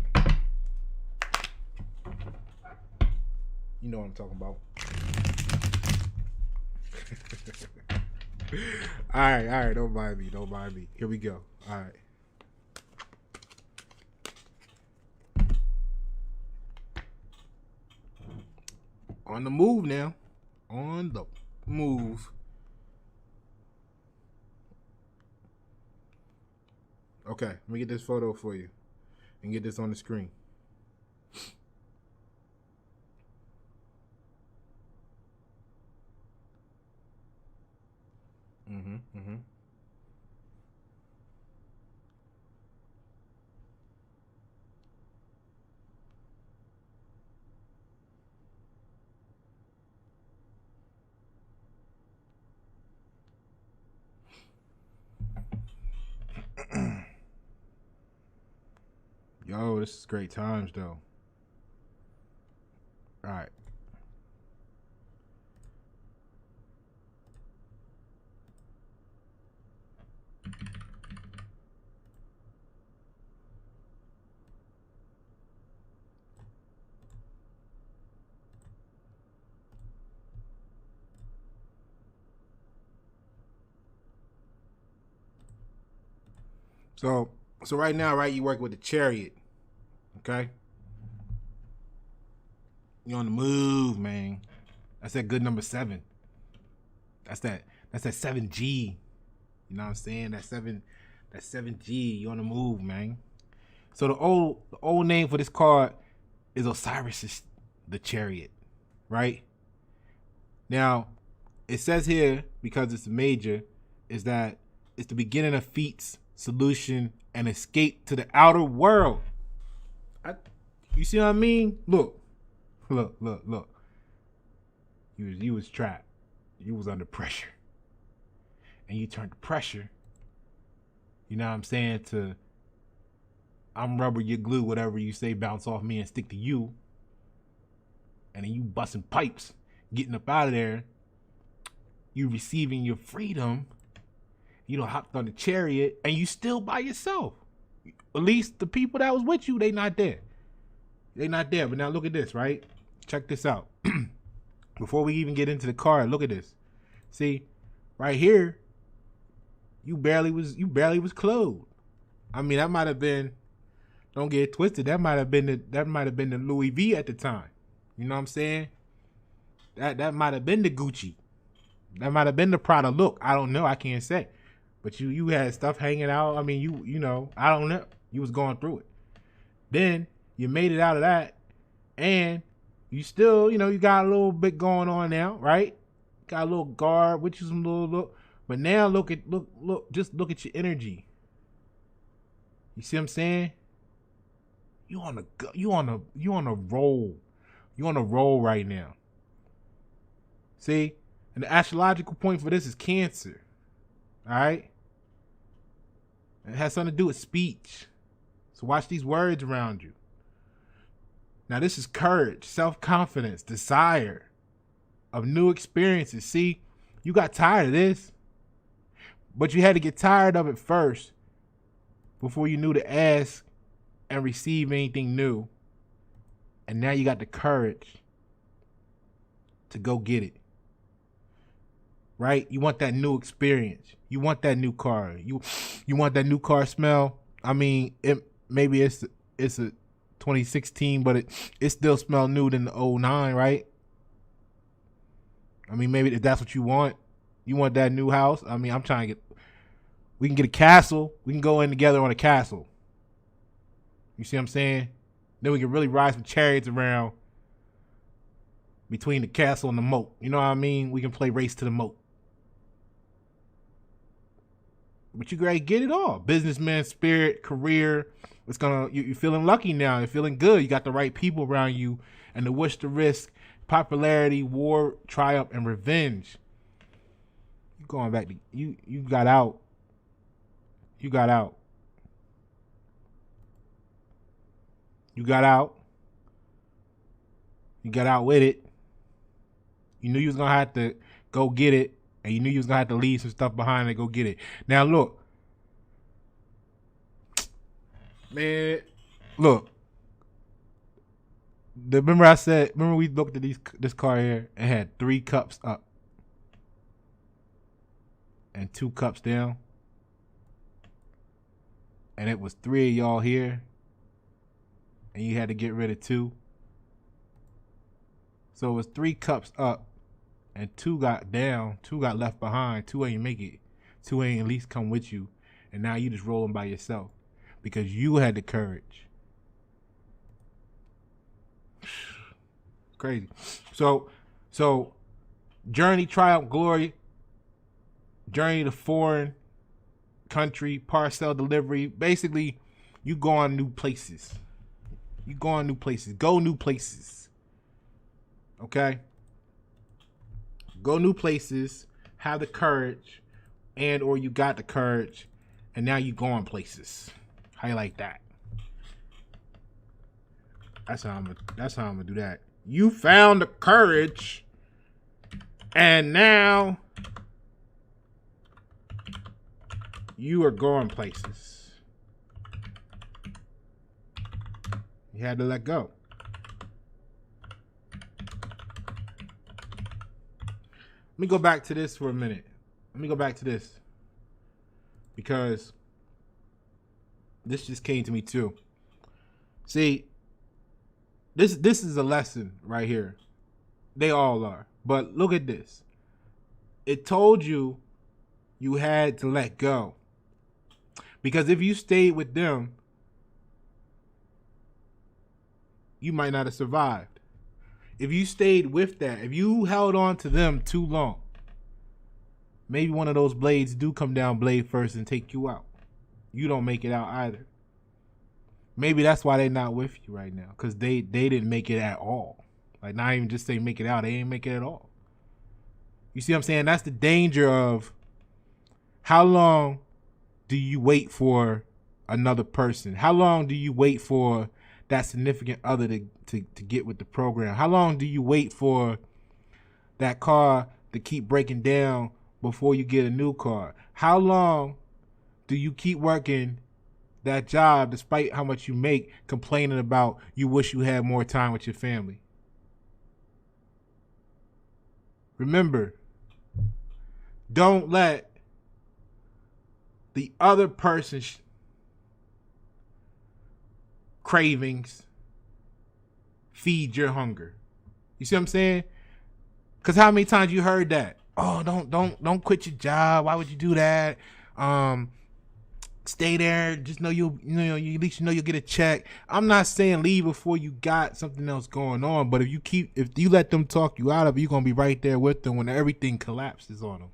you know what I'm talking about. All right, don't mind me. Here we go. All right. On the move now. On the move. Okay, let me get this photo for you and get this on the screen. Yo, this is great times though. All right. So right now, right, you work with the Chariot. Okay? You're on the move, man. That's that good number 7. That's that 7G. You know what I'm saying? That 7G. You're on the move, man. So the old name for this card is Osiris, the Chariot, right? Now, it says here, because it's a major, is that it's the beginning of feats, solution, and escape to the outer world. You see what I mean? Look. You was trapped. You was under pressure. And you turned the pressure, you know what I'm saying, to I'm rubber, you glue, whatever you say, bounce off me and stick to you. And then you busting pipes, getting up out of there. You receiving your freedom. You know, hopped on the Chariot, and you still by yourself. at least the people that was with you, they not there. They not there. But now look at this, right? Check this out. Before we even get into the card, look at this. See, right here, you barely was clothed. I mean, that might have been, don't get it twisted, that might have been the Louis V at the time. You know what I'm saying? That might have been the Gucci. That might have been the Prada look. I don't know. I can't say. But you had stuff hanging out. I mean, you know, I don't know. You was going through it. Then you made it out of that, and you still, you know, you got a little bit going on now, right? Got a little guard, which is a little look. But now look, just look at your energy. You see what I'm saying? You on a roll. You on a roll right now. See? And the astrological point for this is Cancer. All right? It has something to do with speech. So watch these words around you. Now this is courage, self-confidence, desire of new experiences. See, you got tired of this, but you had to get tired of it first before you knew to ask and receive anything new. And now you got the courage to go get it. Right? You want that new experience. You want that new car. You want that new car smell. I mean, maybe it's a 2016, but it still smells new than the 09, right? I mean, maybe if that's what you want. You want that new house. I mean, I'm trying to we can get a castle. We can go in together on a castle. You see what I'm saying? Then we can really ride some chariots around between the castle and the moat. You know what I mean? We can play race to the moat. But you gotta get it all. Businessman spirit, career. It's gonna you're feeling lucky now. You're feeling good. You got the right people around you, and the wish to risk, popularity, war, triumph, and revenge. You going back to you got out. You got out. You got out. You got out with it. You knew you was gonna have to go get it. And you knew you was gonna have to leave some stuff behind and go get it. Now look, man, look. Remember we looked at this card here and had 3 cups up and 2 cups down, and it was 3 of y'all here, and you had to get rid of 2. So it was 3 cups up. And 2 got down, 2 got left behind, 2 ain't make it, 2 ain't at least come with you, and now you just rolling by yourself because you had the courage. Crazy. So journey, triumph, glory, journey to foreign country, parcel delivery. Basically, you go on new places. You go on new places. Go new places. Okay? Go new places, have the courage, and or you got the courage, and now you going places. How you like that? That's how I'm gonna do that. You found the courage, and now you are going places. You had to let go. Let me go back to this for a minute. Let me go back to this. Because this just came to me too. See, this is a lesson right here. They all are. But look at this. It told you you had to let go. Because if you stayed with them, you might not have survived. If you stayed with that, if you held on to them too long, maybe one of those blades do come down blade first and take you out. You don't make it out either. Maybe that's why they're not with you right now, because they didn't make it at all. Like, not even just say make it out, they didn't make it at all. You see what I'm saying? That's the danger of how long do you wait for another person? How long do you wait for that significant other to get with the program? How long do you wait for that car to keep breaking down before you get a new car? How long do you keep working that job despite how much you make, complaining about you wish you had more time with your family. Remember, don't let the other person's cravings feed your hunger. You see what I'm saying? Because how many times you heard that? Oh, don't quit your job. Why would you do that? Stay there. Just know you at least you'll get a check. I'm not saying leave before you got something else going on, but if you let them talk you out of it, you're gonna be right there with them when everything collapses on them.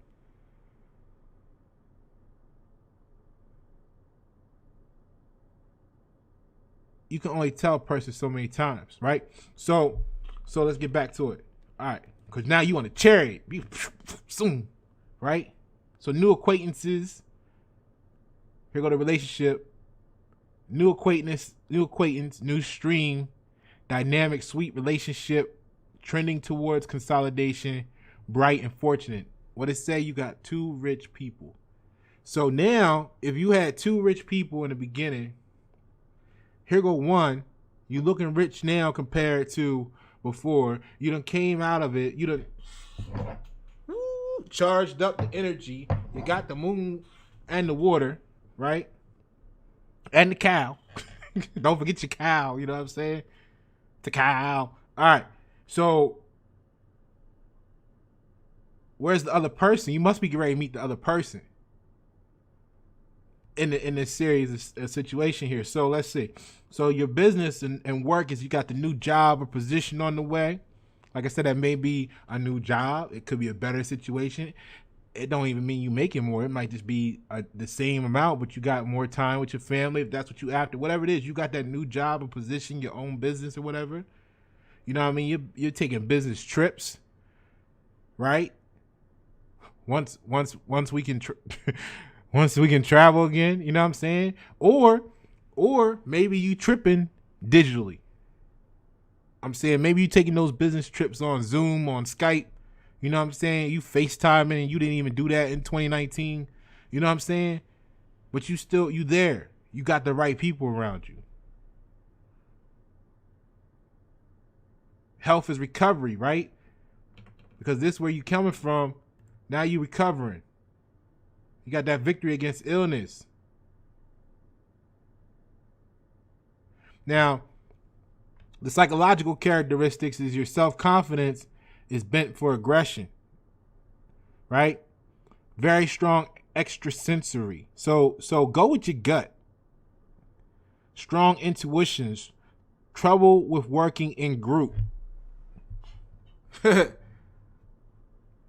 You can only tell a person so many times, right? So let's get back to it. All right, because now you on a chariot, soon, right? So new acquaintances. Here go the relationship. New acquaintance, new stream, dynamic, sweet relationship, trending towards consolidation, bright and fortunate. What it say? You got two rich people. So now, if you had two rich people in the beginning, here go one. You looking rich now compared to before. You done came out of it. You done charged up the energy. You got the moon and the water. Right? And the cow. Don't forget your cow. You know what I'm saying? The cow. All right. So, where's the other person? You must be ready to meet the other person in this series of situation here. So, let's see. So, your business and work is you got the new job or position on the way. Like I said, that may be a new job. It could be a better situation. It don't even mean you making more. It might just be the same amount, but you got more time with your family if that's what you after. Whatever it is, you got that new job or position, your own business or whatever. You know what I mean? You're taking business trips, right? Once we can once we can travel again, you know what I'm saying? Or maybe you tripping digitally. I'm saying maybe you taking those business trips on Zoom, on Skype. You know what I'm saying? You FaceTiming and you didn't even do that in 2019. You know what I'm saying? But you there. You got the right people around you. Health is recovery, right? Because this is where you coming from. Now you recovering. You got that victory against illness. Now, the psychological characteristics is your self-confidence is bent for aggression, right? Very strong extrasensory. So go with your gut. Strong intuitions. Trouble with working in group. Let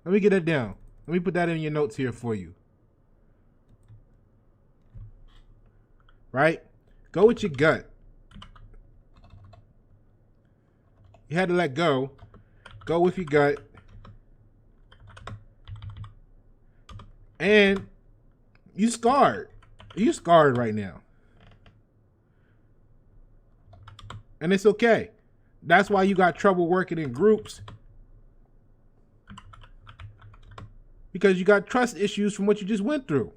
me get that down. Let me put that in your notes here for you. Right? Go with your gut. You had to let go. Go with your gut. And you scarred. You scarred right now. And it's okay. That's why you got trouble working in groups. Because you got trust issues from what you just went through.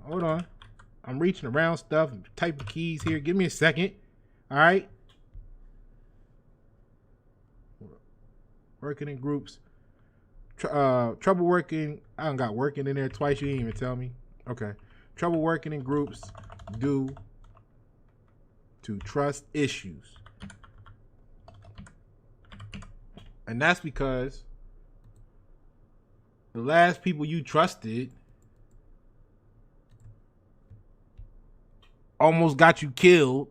Hold on. I'm reaching around stuff and typing keys here. Give me a second. All right. Working in groups. Trouble working. I done got working in there twice. You didn't even tell me. Okay. Trouble working in groups due to trust issues. And that's because the last people you trusted almost got you killed.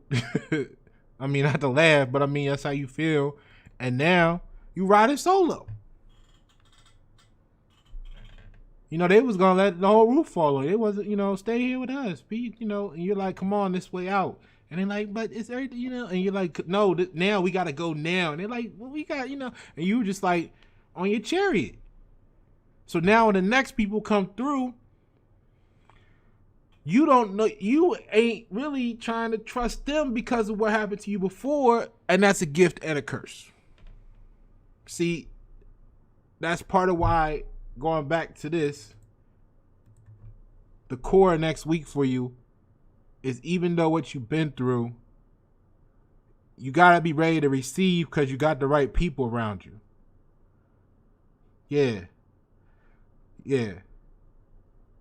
I mean, not to laugh, but I mean, that's how you feel. And now you riding solo. You know, they was going to let the whole roof fall on. It wasn't, stay here with us. Be, and you're like, come on, this way out. And they're like, but it's everything, and you're like, no, now we got to go now. And they're like, well, we got, and you were just like on your chariot. So now when the next people come through, you don't know, you ain't really trying to trust them because of what happened to you before. And that's a gift and a curse. See, that's part of why, going back to this, the core next week for you is, even though what you've been through, you got to be ready to receive because you got the right people around you. Yeah. Yeah.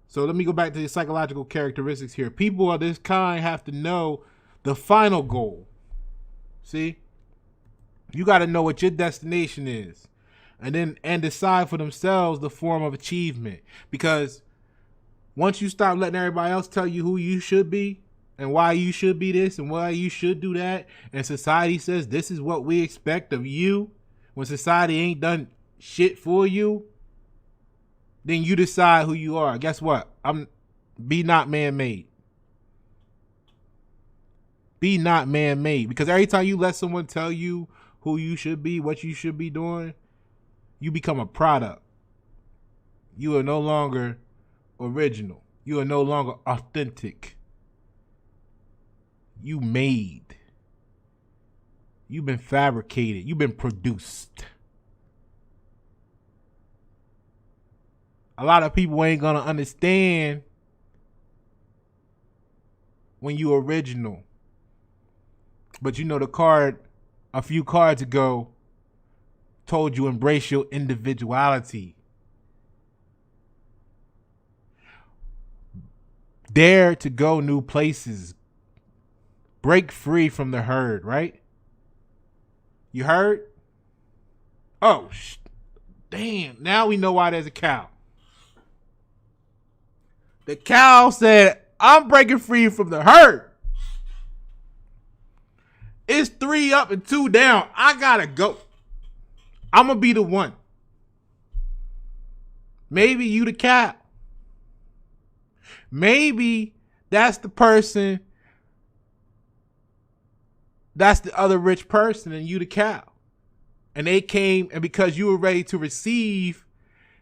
So let me go back to the psychological characteristics here. People of this kind have to know the final goal. See? You got to know what your destination is. And decide for themselves the form of achievement. Because once you stop letting everybody else tell you who you should be and why you should be this and why you should do that, and society says this is what we expect of you, when society ain't done shit for you, then you decide who you are. Guess what? Be not man-made. Be not man-made. Because every time you let someone tell you who you should be, what you should be doing, you become a product. You are no longer original. You are no longer authentic. You made. You've been fabricated. You've been produced. A lot of people ain't gonna understand when you original. But you know, the card a few cards ago told you embrace your individuality. Dare to go new places. Break free from the herd, right? You heard? Oh, damn. Now we know why there's a cow. The cow said, I'm breaking free from the herd. It's 3 up and 2 down. I gotta go. I'm gonna be the one. Maybe you the cow. Maybe that's the person. That's the other rich person and you the cow. And they came, and because you were ready to receive,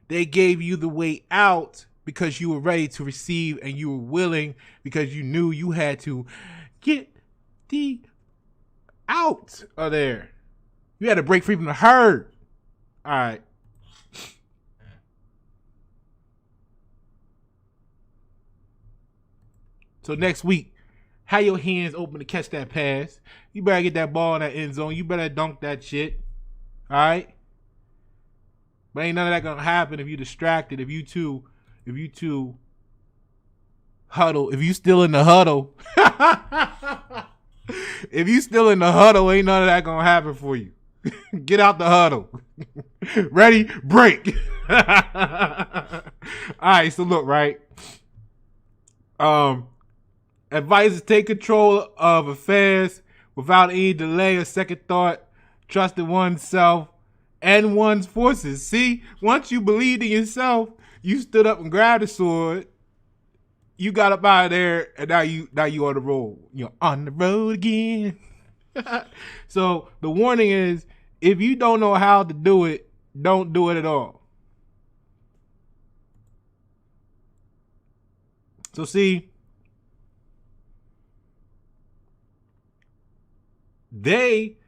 they gave you the way out because you were ready to receive and you were willing because you knew you had to get the out of there. You had to break free from the herd. All right. So next week, have your hands open to catch that pass. You better get that ball in that end zone. You better dunk that shit. All right? But ain't none of that gonna happen if you distracted. If you two huddle. If you still in the huddle. If you still in the huddle, ain't none of that gonna happen for you. Get out the huddle. Ready? Break. All right, so look, right? Advice is take control of affairs without any delay or second thought, trusting oneself and one's forces. See, once you believed in yourself, you stood up and grabbed the sword. You got up out of there, and now you on the road. You're on the road again. So the warning is, if you don't know how to do it, don't do it at all. So see, they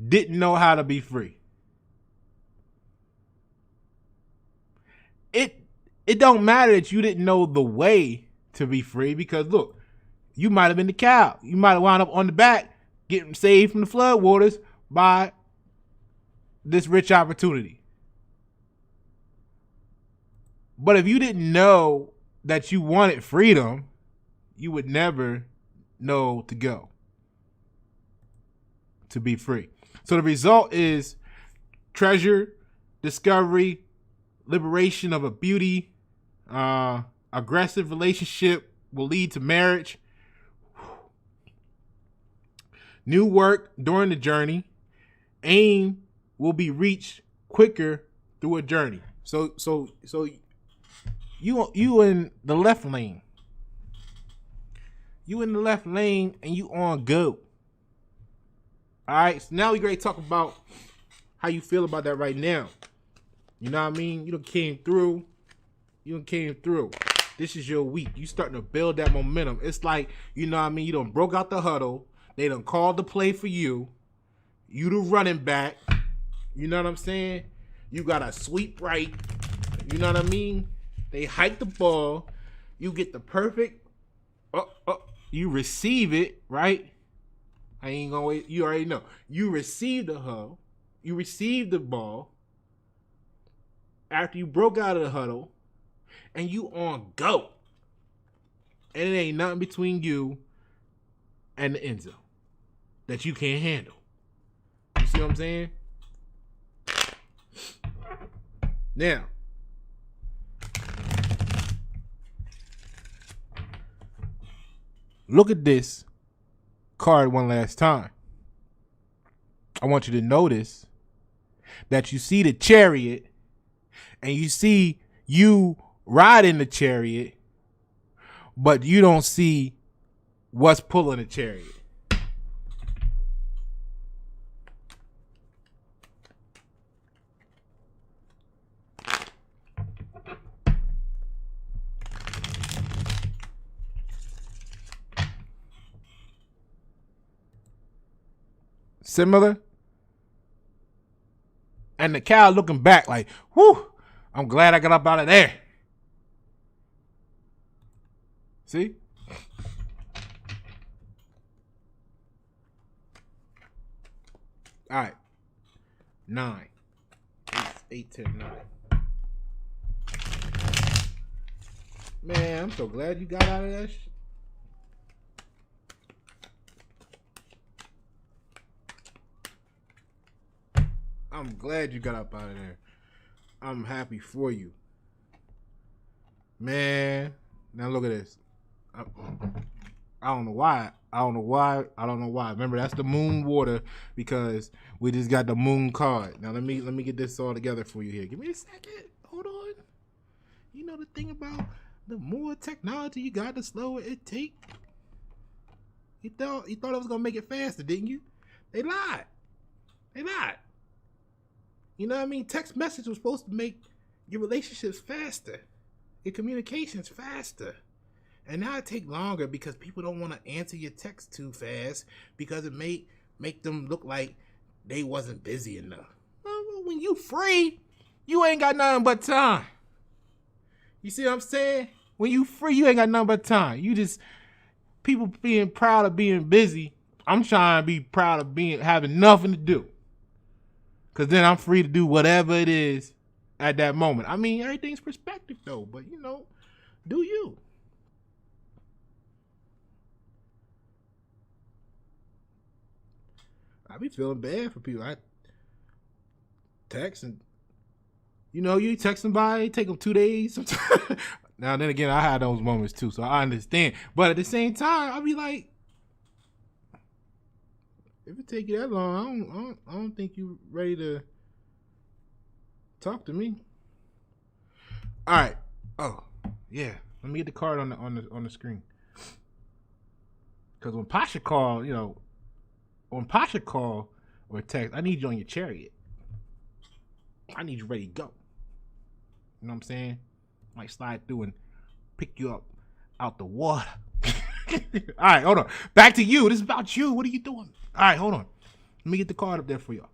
didn't know how to be free. It don't matter that you didn't know the way to be free, because look, you might have been the cow. You might have wound up on the back getting saved from the flood waters by this rich opportunity. But if you didn't know that you wanted freedom, you would never know to go to be free. So the result is treasure, discovery, liberation of a beauty, aggressive relationship will lead to marriage, new work during the journey, aim will be reached quicker through a journey. So you in the left lane. You in the left lane and you on go. All right, so now we ready to talk about how you feel about that right now. You know what I mean? You done came through. This is your week. You starting to build that momentum. It's like, you know what I mean? You done broke out the huddle. They done called the play for you. You the running back. You know what I'm saying? You got a sweep right. You know what I mean? They hike the ball. You get the perfect. You receive it, right? I ain't gonna wait. You already know. You receive the huddle. You receive the ball after you broke out of the huddle, and you on go. And it ain't nothing between you and the end zone that you can't handle. You see what I'm saying? Now, look at this card one last time. I want you to notice that you see the Chariot and you see you riding the Chariot, but you don't see what's pulling the Chariot. Similar? And the cow looking back like, whew, I'm glad I got up out of there. See? All right. 9. 8, 10, 9. Man, I'm so glad you got out of that shit. I'm glad you got up out of there. I'm happy for you. Man, now look at this. I don't know why. Remember, that's the moon water because we just got the moon card. Now let me get this all together for you here. Give me a second. Hold on. You know the thing about the more technology you got, the slower it take. You thought it was gonna make it faster, didn't you? They lied. You know what I mean? Text message was supposed to make your relationships faster, your communications faster. And now it take longer because people don't want to answer your text too fast because it make them look like they wasn't busy enough. Well, when you free, you ain't got nothing but time. You see what I'm saying? When you free, you ain't got nothing but time. You just, people being proud of being busy. I'm trying to be proud of having nothing to do. Because then I'm free to do whatever it is at that moment. I mean, everything's perspective though, but you know, do you? I be feeling bad for people. I text and, you know, you text somebody, take them 2 days. Sometimes. Now, then again, I had those moments too, so I understand. But at the same time, I be like, if it take you that long, I don't think you ready to talk to me. All right. Oh, yeah. Let me get the card on the screen. Because when Pasha call, you know, when Pasha call or text, I need you on your Chariot. I need you ready to go. You know what I'm saying? Might slide through and pick you up out the water. All right, hold on. Back to you. This is about you. What are you doing? All right, hold on. Let me get the card up there for y'all.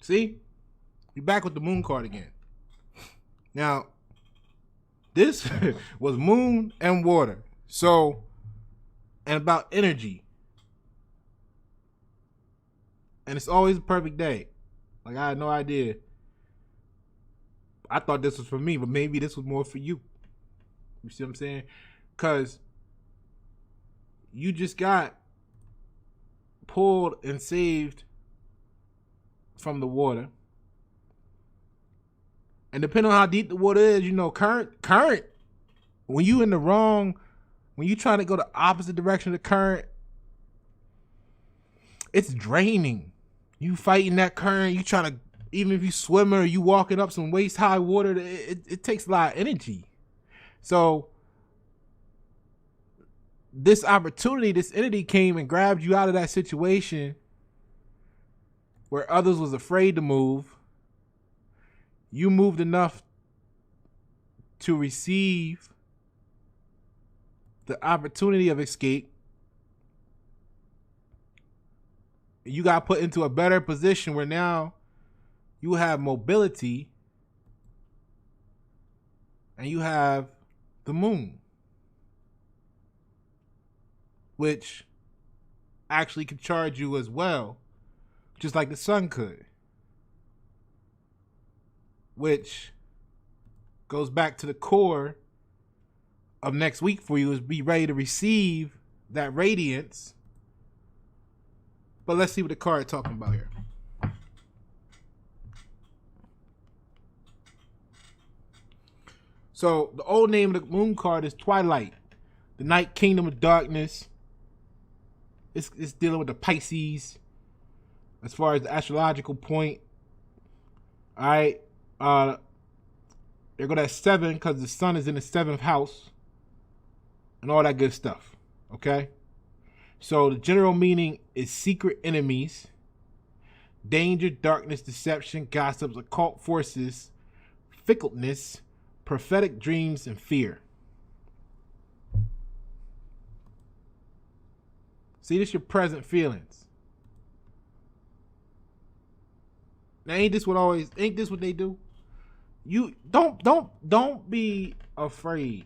See? You're back with the moon card again. Now, this was moon and water. So, and about energy. And it's always a perfect day. Like, I had no idea. I thought this was for me, but maybe this was more for you. You see what I'm saying? Because you just got pulled and saved from the water. And depending on how deep the water is, you know, current, when you in the wrong, when you trying to go the opposite direction of the current, it's draining. You fighting that current, you trying to, even if you swimming or you walking up some waist high water, it takes a lot of energy. So this opportunity, this entity came and grabbed you out of that situation where others was afraid to move. You moved enough to receive the opportunity of escape. You got put into a better position where now you have mobility and you have the moon, which actually can charge you as well, just like the sun could, which goes back to the core of next week for you, is be ready to receive that radiance. But let's see what the card is talking about here. So the old name of the moon card is Twilight, the night kingdom of darkness. It's dealing with the Pisces as far as the astrological point. All right. There go that 7 because the sun is in the 7th house and all that good stuff. Okay. So the general meaning is secret enemies, danger, darkness, deception, gossips, occult forces, fickleness, prophetic dreams, and fear. See, this your present feelings. Now, ain't this what they do? You don't be afraid.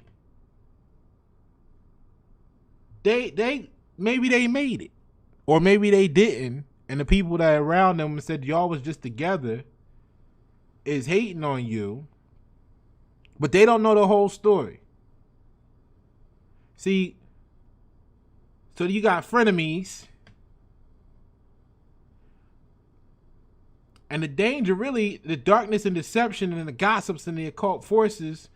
They maybe they made it, or maybe they didn't, and the people that are around them and said y'all was just together is hating on you, but they don't know the whole story. See, so you got frenemies, and the danger, really, the darkness and deception and the gossips and the occult forces,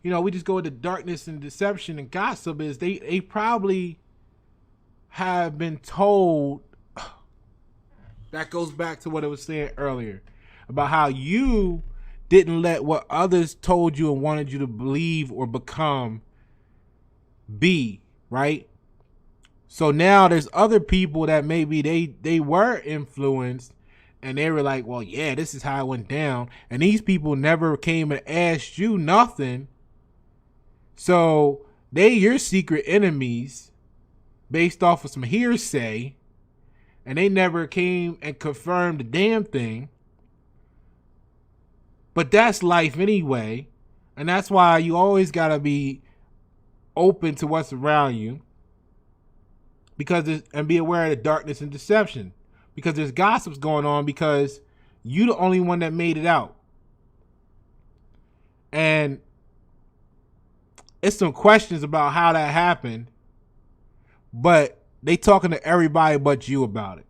you know, we just go with the darkness and deception and gossip, is they probably have been told. That goes back to what I was saying earlier about how you didn't let what others told you and wanted you to believe or become be, right? So now there's other people that maybe they were influenced and they were like, well, yeah, this is how it went down. And these people never came and asked you nothing. So they your secret enemies based off of some hearsay, and they never came and confirmed the damn thing. But that's life anyway. And that's why you always got to be open to what's around you, and be aware of the darkness and deception, because there's gossips going on because you the only one that made it out. And it's some questions about how that happened, but they talking to everybody but you about it.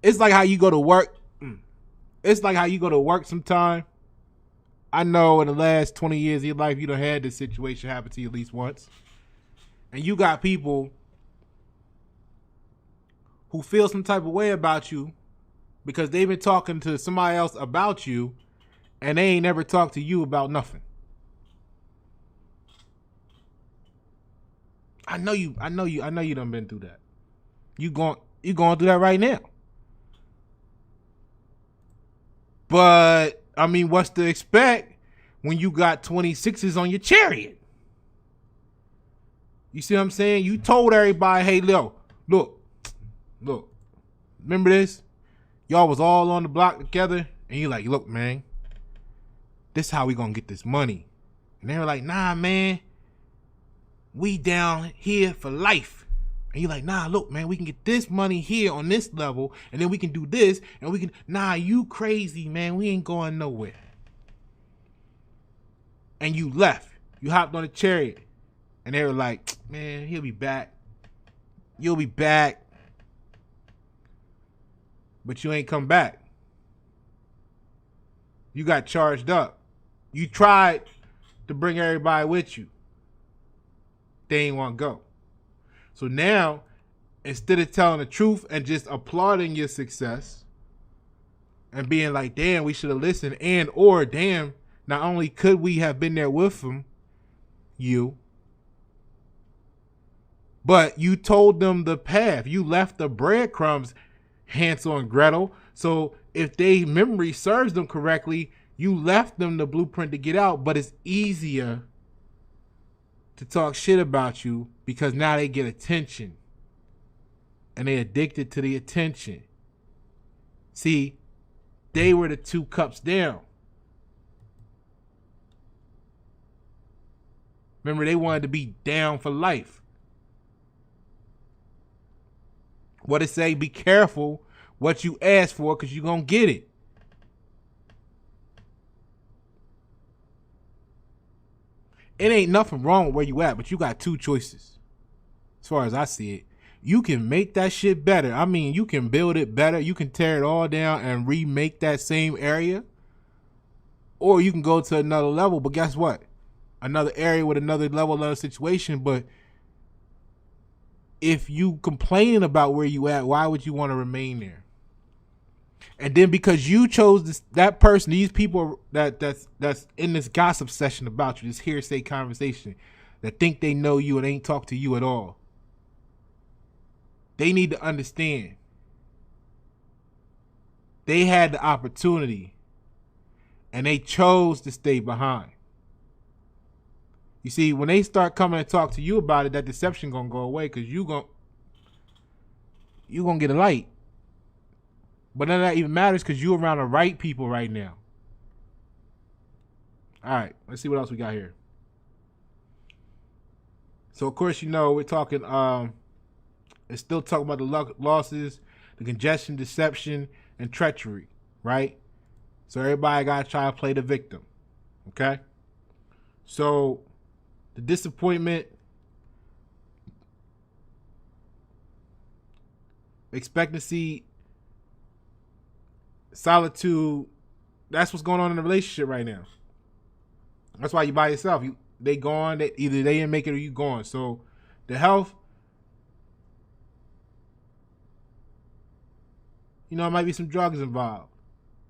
It's like how you go to work. It's like how you go to work sometime. I know in the last 20 years of your life, you done had this situation happen to you at least once. And you got people who feel some type of way about you because they've been talking to somebody else about you and they ain't never talked to you about nothing. I know you done been through that. You going through that right now. But I mean, what's to expect when you got 26s on your chariot? You see what I'm saying? You told everybody, hey, look, remember this? Y'all was all on the block together, and you like, look, man, this is how we gonna get this money. And they were like, nah, man, we down here for life. And you're like, nah, look, man, we can get this money here on this level, and then we can do this, and we can, nah, you crazy, man, we ain't going nowhere. And you left. You hopped on a chariot, and they were like, man, he'll be back. You'll be back. But you ain't come back. You got charged up. You tried to bring everybody with you. They ain't want to go. So now, instead of telling the truth and just applauding your success and being like, damn, we should have listened, and or damn, not only could we have been there with them, But you told them the path. You left the breadcrumbs, Hansel and Gretel. So if they memory serves them correctly, you left them the blueprint to get out, but it's easier to talk shit about you because now they get attention. And they addicted to the attention. See, they were the 2 cups down. Remember, they wanted to be down for life. What it say? Be careful what you ask for because you're going to get it. It ain't nothing wrong with where you at, but you got 2 choices. As far as I see it. You can make that shit better. I mean, you can build it better. You can tear it all down and remake that same area. Or you can go to another level. But guess what? Another area with another level, another situation. But if you complaining about where you at, why would you want to remain there? And then because you chose this, that person, these people that's in this gossip session about you, this hearsay conversation, that think they know you and ain't talk to you at all. They need to understand. They had the opportunity and they chose to stay behind. You see, when they start coming and talk to you about it, that deception gonna go away because you gonna get a light. But none of that even matters because you're around the right people right now. All right, let's see what else we got here. So, of course, you know, we're talking, it's still talking about the losses, the congestion, deception, and treachery, right? So everybody got to try to play the victim, okay? So the disappointment, expectancy, solitude, that's what's going on in the relationship right now. That's why you by yourself. They gone. Either they didn't make it or you gone. So the health, you know, it might be some drugs involved.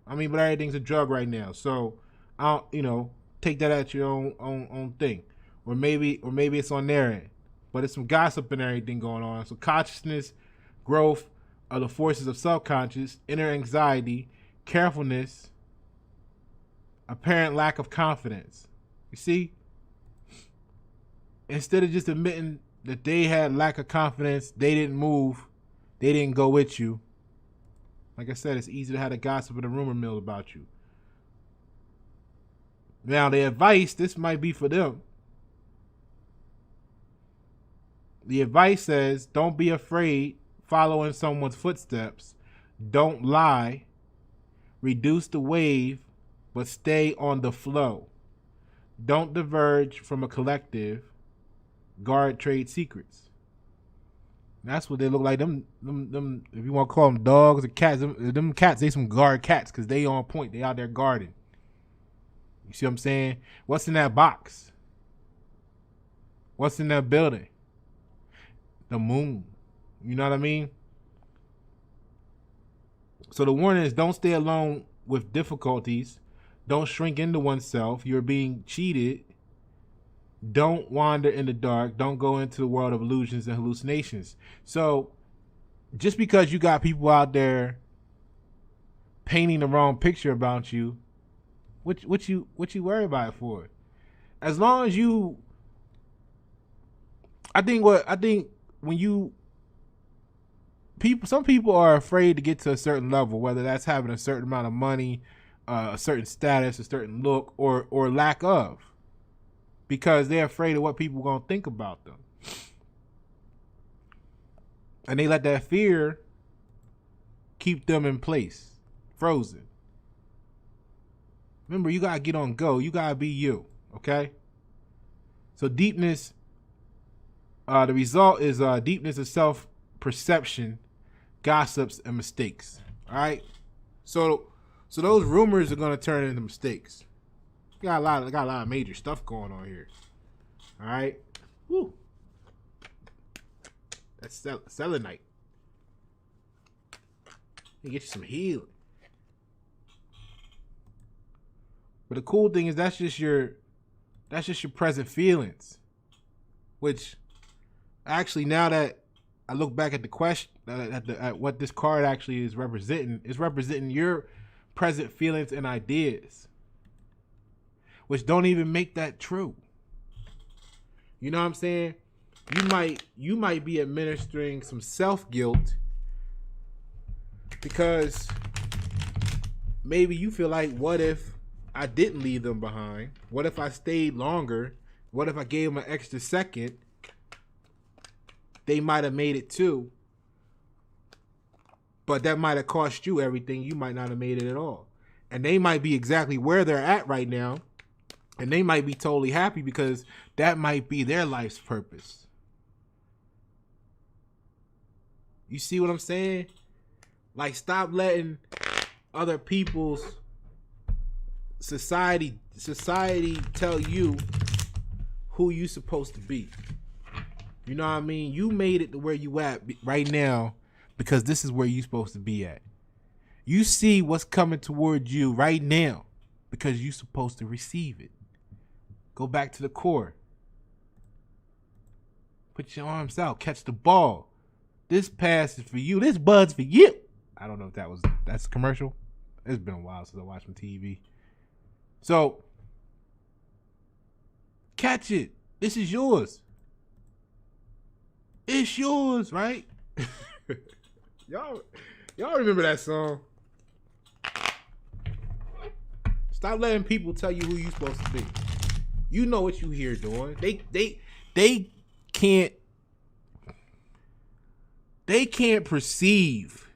I mean, but everything's a drug right now. So I don't, you know, take that at your own thing. Or maybe it's on their end. But it's some gossip and everything going on. So consciousness, growth of the forces of subconscious, inner anxiety, carefulness, apparent lack of confidence. You see? Instead of just admitting that they had lack of confidence, they didn't move, they didn't go with you. Like I said, it's easy to have a gossip and a rumor mill about you. Now, the advice, this might be for them. The advice says, don't be afraid following someone's footsteps. Don't lie. Reduce the wave, but stay on the flow. Don't diverge from a collective. Guard trade secrets. That's what they look like. Them. If you want to call them dogs or cats, them cats, they some guard cats because they on point. They out there guarding. You see what I'm saying? What's in that box? What's in that building? The moon. You know what I mean? So the warning is don't stay alone with difficulties. Don't shrink into oneself. You're being cheated. Don't wander in the dark. Don't go into the world of illusions and hallucinations. So just because you got people out there painting the wrong picture about you, what you worry about it for? As long as you, I think when you some people are afraid to get to a certain level, whether that's having a certain amount of money, a certain status, a certain look, or lack of. Because they're afraid of what people are going to think about them. And they let that fear keep them in place, frozen. Remember, you got to get on go. You got to be you, okay? So deepness, the result is deepness of self-perception, gossips, and mistakes, all right? So those rumors are going to turn into mistakes. Got a lot of major stuff going on here. All right. Woo. That's selenite. You get you some healing. But the cool thing is that's just your present feelings, which Actually, now that I look back at the question, at what this card actually is representing, it's representing your present feelings and ideas, which don't even make that true. You know what I'm saying? You might be administering some self-guilt because maybe you feel like, what if I didn't leave them behind? What if I stayed longer? What if I gave them an extra second? They might have made it too. But that might have cost you everything. You might not have made it at all. And they might be exactly where they're at right now. And they might be totally happy because that might be their life's purpose. You see what I'm saying? Like, stop letting other people's society tell you who you supposed to be. You know what I mean? You made it to where you at right now because this is where you supposed to be at. You see what's coming towards you right now because you supposed to receive it. Go back to the core. Put your arms out. Catch the ball. This pass is for you. This bud's for you. I don't know if that's a commercial. It's been a while since I watched some TV. So, catch it. This is yours. It's yours, right? Y'all remember that song? Stop letting people tell you who you supposed to be. You know what you here doing. They can't perceive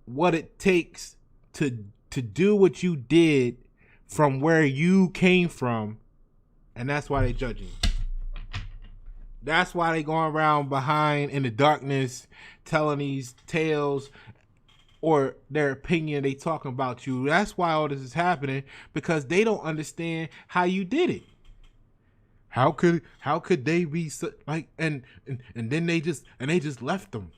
what it takes to do what you did from where you came from, and that's why they judging you. That's why they going around behind in the darkness telling these tales or their opinion. They talking about you. That's why all this is happening, because they don't understand how you did it. How could they be so, like, and then they just left them.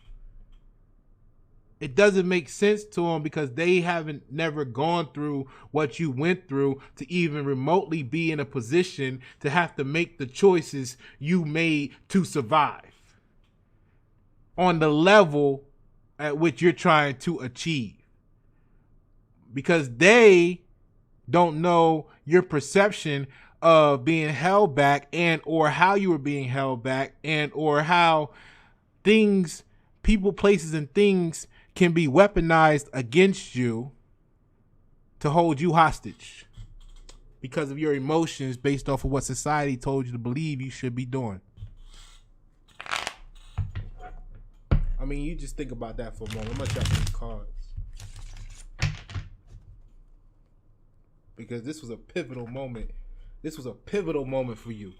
It doesn't make sense to them because they haven't never gone through what you went through to even remotely be in a position to have to make the choices you made to survive on the level at which you're trying to achieve. Because they don't know your perception of being held back and or how you were being held back and or how things, people, places, and things can be weaponized against you to hold you hostage because of your emotions based off of what society told you to believe you should be doing. I mean, you just think about that for a moment. I'm gonna drop these cards because this was a pivotal moment. This was a pivotal moment for you.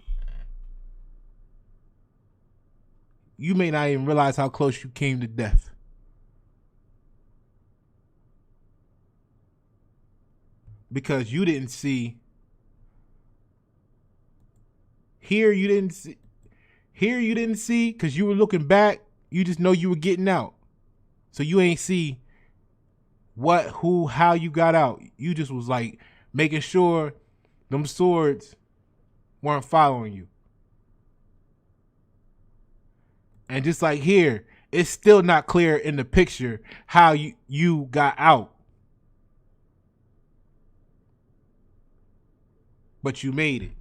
You may not even realize how close you came to death. Because you didn't see. Here you didn't see because you were looking back. You just know you were getting out. So you ain't see what, who, how you got out. You just was like making sure them swords weren't following you. And just like here, it's still not clear in the picture how you got out. But you made it.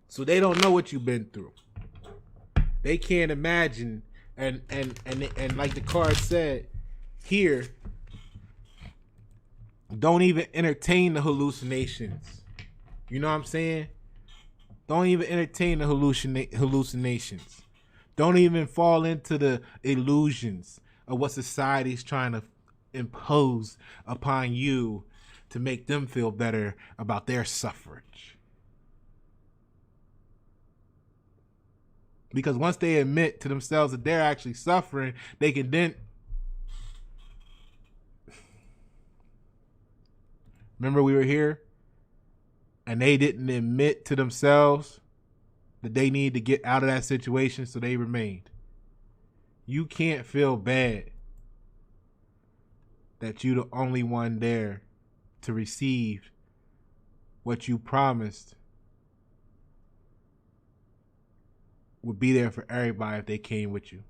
So they don't know what you've been through. They can't imagine. And like the card said here, don't even entertain the hallucinations. You know what I'm saying? Don't even entertain the hallucinations. Don't even fall into the illusions of what society's trying to impose upon you to make them feel better about their suffrage. Because once they admit to themselves that they're actually suffering, they can then... Remember we were here and they didn't admit to themselves that they need to get out of that situation, so they remained. You can't feel bad that you're the only one there to receive what you promised would be there for everybody if they came with you.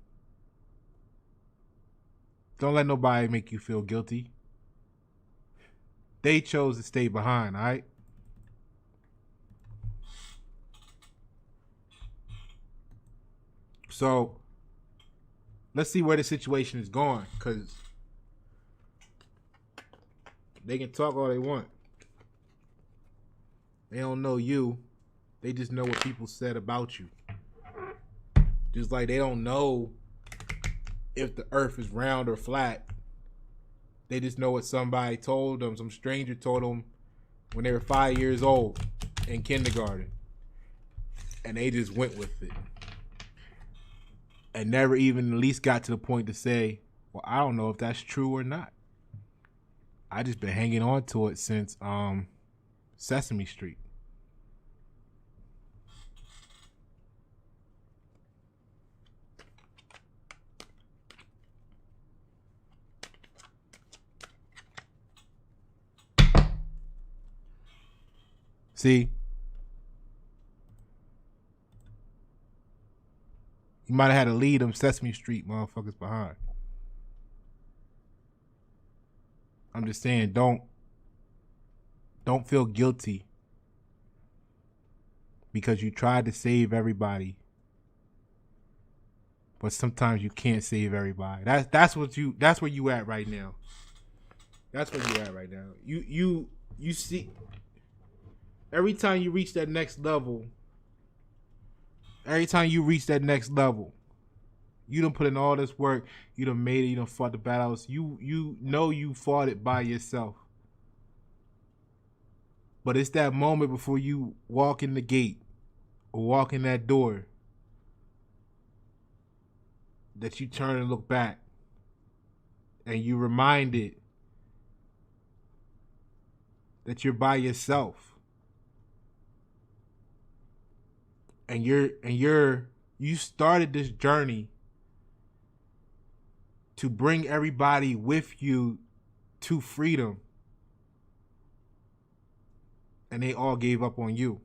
Don't let nobody make you feel guilty. They chose to stay behind, all right? So let's see where the situation is going, because they can talk all they want. They don't know you. They just know what people said about you. Just like they don't know if the earth is round or flat. They just know what somebody told them. Some stranger told them when they were 5 years old in kindergarten. And they just went with it. And never even at least got to the point to say, well, I don't know if that's true or not. I just been hanging on to it since Sesame Street. See, you might have had to lead them Sesame Street motherfuckers behind. I'm just saying, don't feel guilty because you tried to save everybody, but sometimes you can't save everybody. That's where you at right now. That's where you at right now. You see, every time you reach that next level, you done put in all this work. You done made it. You done fought the battles. You know you fought it by yourself. But it's that moment before you walk in the gate or walk in that door that you turn and look back and you reminded that you're by yourself. And you started this journey to bring everybody with you to freedom. And they all gave up on you.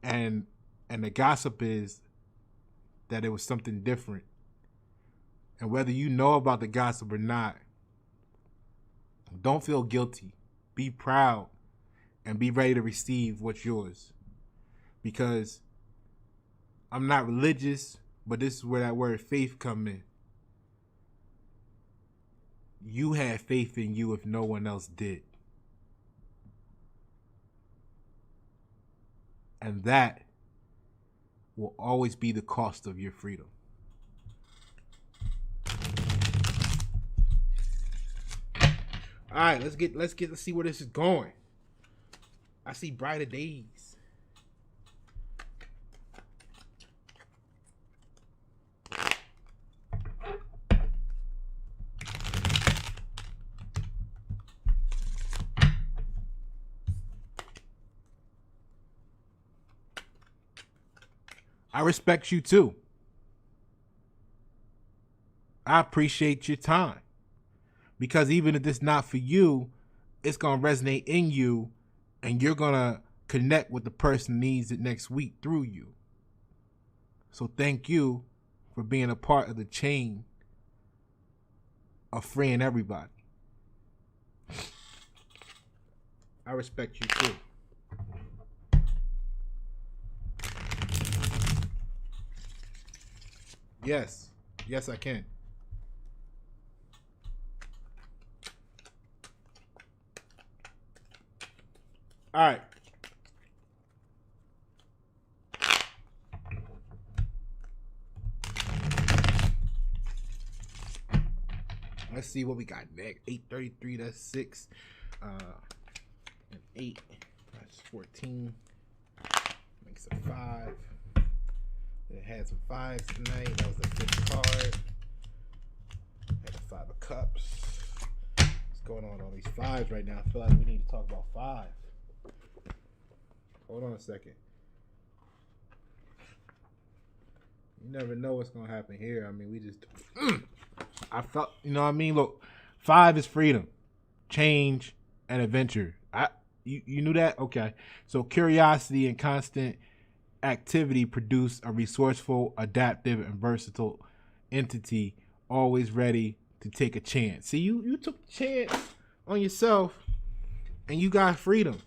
And the gossip is that it was something different. And whether you know about the gossip or not, don't feel guilty. Be proud and be ready to receive what's yours. Because I'm not religious, but this is where that word faith come in. You had faith in you if no one else did. And that will always be the cost of your freedom. All right, let's see where this is going. I see brighter days. I respect you too. I appreciate your time. Because even if it's not for you, it's going to resonate in you and you're going to connect with the person who needs it next week through you. So thank you for being a part of the chain of freeing everybody. I respect you too. Yes. Yes, I can. All right. Let's see what we got next. 833, that's 6. And 8, that's 14. Makes a 5. It had some 5s tonight. That was the 5th card. Had a 5 of Cups. What's going on with all these 5s right now? I feel like we need to talk about 5. Hold on a second. You never know what's going to happen here. I mean, we just... I felt... You know what I mean? Look, 5 is freedom, change, and adventure. You knew that? Okay. So curiosity and constant activity produce a resourceful, adaptive, and versatile entity, always ready to take a chance. See, you took a chance on yourself and you got freedom.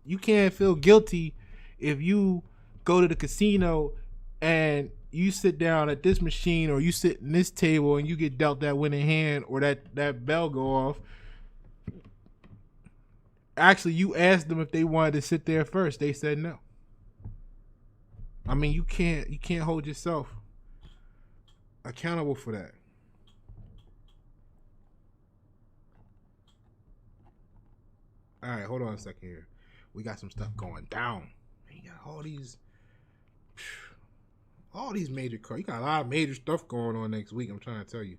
You can't feel guilty if you go to the casino and you sit down at this machine, or you sit in this table and you get dealt that winning hand, or that bell go off. Actually, you asked them if they wanted to sit there first. They said no. I mean, you can't hold yourself accountable for that. All right, hold on a second here. We got some stuff going down. You got all these major cards. You got a lot of major stuff going on next week. I'm trying to tell you.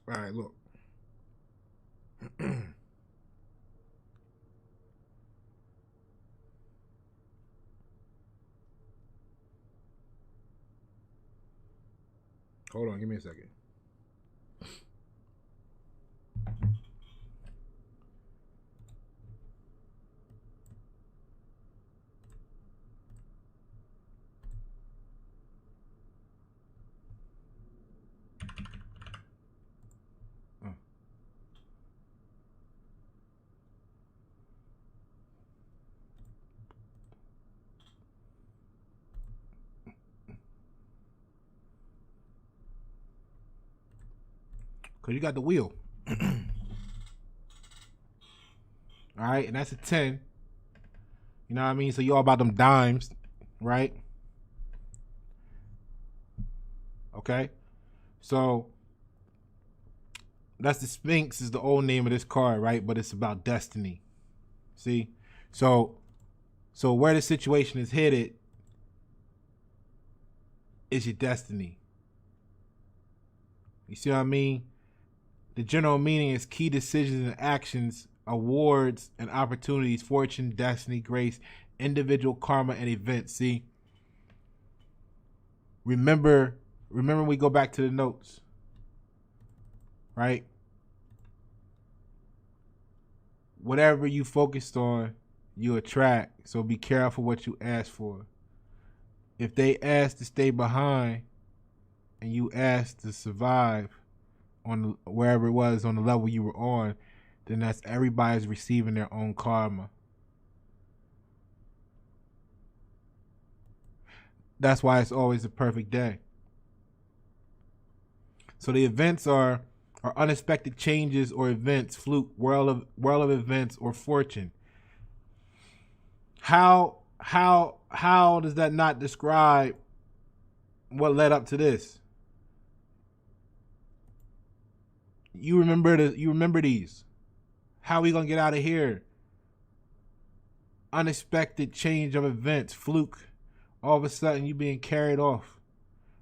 All right, look. Hold on, give me a second. Because you got the wheel. All right, and that's a 10. You know what I mean? So you all about them dimes, right? Okay. So that's the Sphinx is the old name of this card, right? But it's about destiny. See? So where the situation is headed is your destiny. You see what I mean? The general meaning is key decisions and actions, awards and opportunities, fortune, destiny, grace, individual karma, and events. See? Remember we go back to the notes, right? Whatever you focused on, you attract. So be careful what you ask for. If they ask to stay behind and you ask to survive on wherever it was on the level you were on, then that's everybody's receiving their own karma. That's why it's always a perfect day. So the events are unexpected changes or events, fluke, whirl of events, or fortune. How does that not describe what led up to this? You remember these. How are we gonna get out of here? Unexpected change of events, fluke. All of a sudden you being carried off,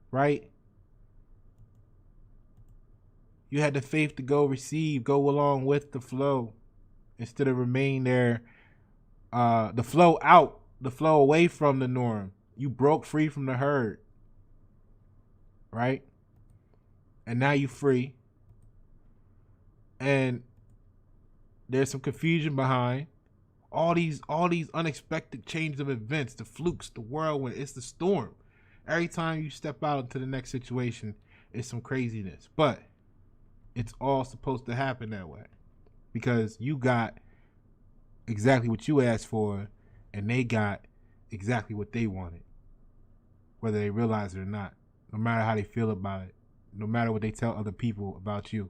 right? You had the faith to go along with the flow instead of remain there. The flow away from the norm. You broke free from the herd, right? And now you free. And there's some confusion behind all these unexpected changes of events, the flukes, the whirlwind. It's the storm. Every time you step out into the next situation, it's some craziness. But it's all supposed to happen that way because you got exactly what you asked for and they got exactly what they wanted, whether they realize it or not, no matter how they feel about it, no matter what they tell other people about you.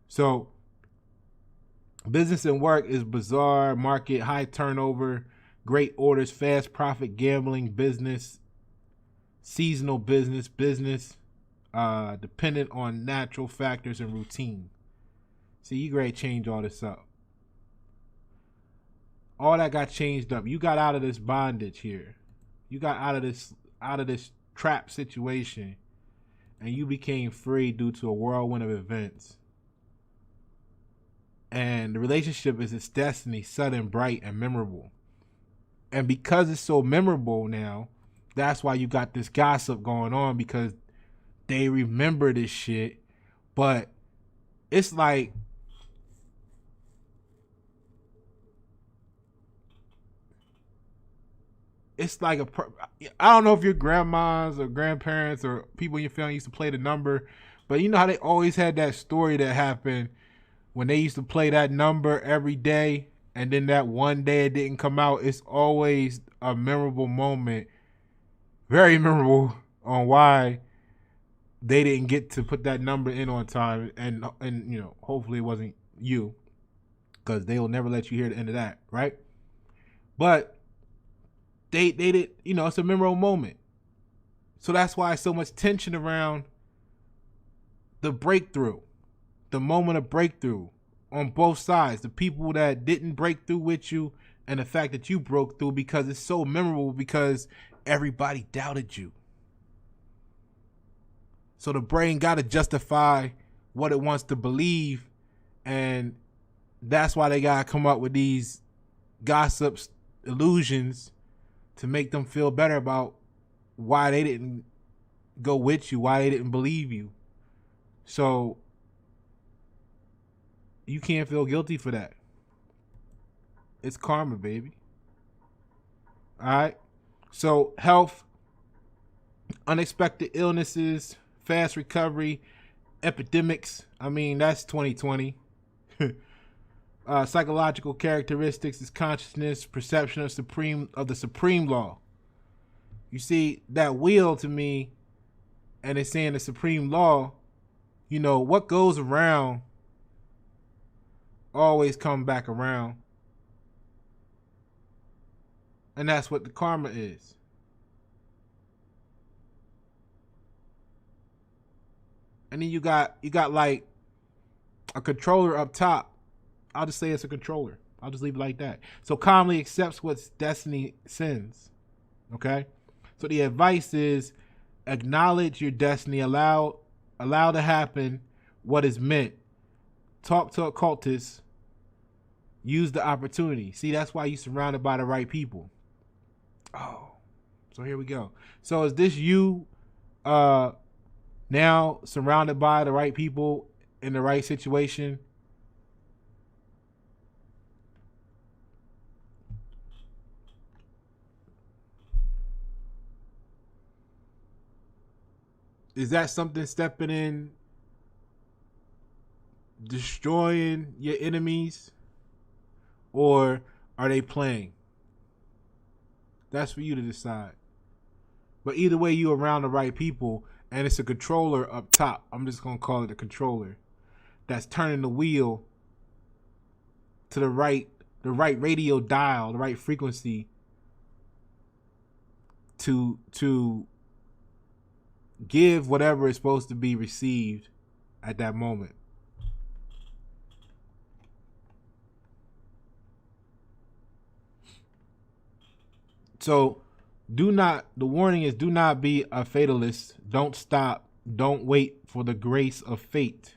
So business and work is bizarre, market, high turnover, great orders, fast profit, gambling, business, seasonal business, dependent on natural factors and routine. See, you great change all this up. All that got changed up. You got out of this bondage here. You got out of this trap situation, and you became free due to a whirlwind of events. And the relationship is its destiny, sudden, bright, and memorable. And because it's so memorable now, That's why you got this gossip going on, because they remember this shit. But it's like, I don't know if your grandmas or grandparents or people in your family used to play the number, but you know how they always had that story that happened when they used to play that number every day, and then that one day it didn't come out. It's always a memorable moment, very memorable, on why they didn't get to put that number in on time, and you know, hopefully it wasn't you, because they will never let you hear the end of that, right? But they did, you know, it's a memorable moment. So that's why so much tension around the breakthrough, the moment of breakthrough on both sides. The people that didn't break through with you, and the fact that you broke through, because it's so memorable, because everybody doubted you. So the brain got to justify what it wants to believe, and that's why they got to come up with these gossips, illusions, to make them feel better about why they didn't go with you, why they didn't believe you. So you can't feel guilty for that. It's karma, baby. All right. So health, unexpected illnesses, fast recovery, epidemics. I mean, that's 2020. Psychological characteristics is consciousness, perception of the supreme law. You see that wheel to me, and it's saying the supreme law. You know, what goes around always come back around, and that's what the karma is. And then you got like a controller up top. I'll just say it's a controller. I'll just leave it like that. So calmly accepts what destiny sends. Okay? So the advice is, acknowledge your destiny. Allow to happen what is meant. Talk to occultists. Use the opportunity. See, that's why you're surrounded by the right people. Oh, so here we go. So is this you now surrounded by the right people in the right situation? Is that something stepping in, destroying your enemies, or are they playing? That's for you to decide. But either way, you're around the right people, and it's a controller up top. I'm just going to call it a controller that's turning the wheel to the right radio dial, the right frequency to give whatever is supposed to be received at that moment. So the warning is, do not be a fatalist. Don't stop. Don't wait for the grace of fate.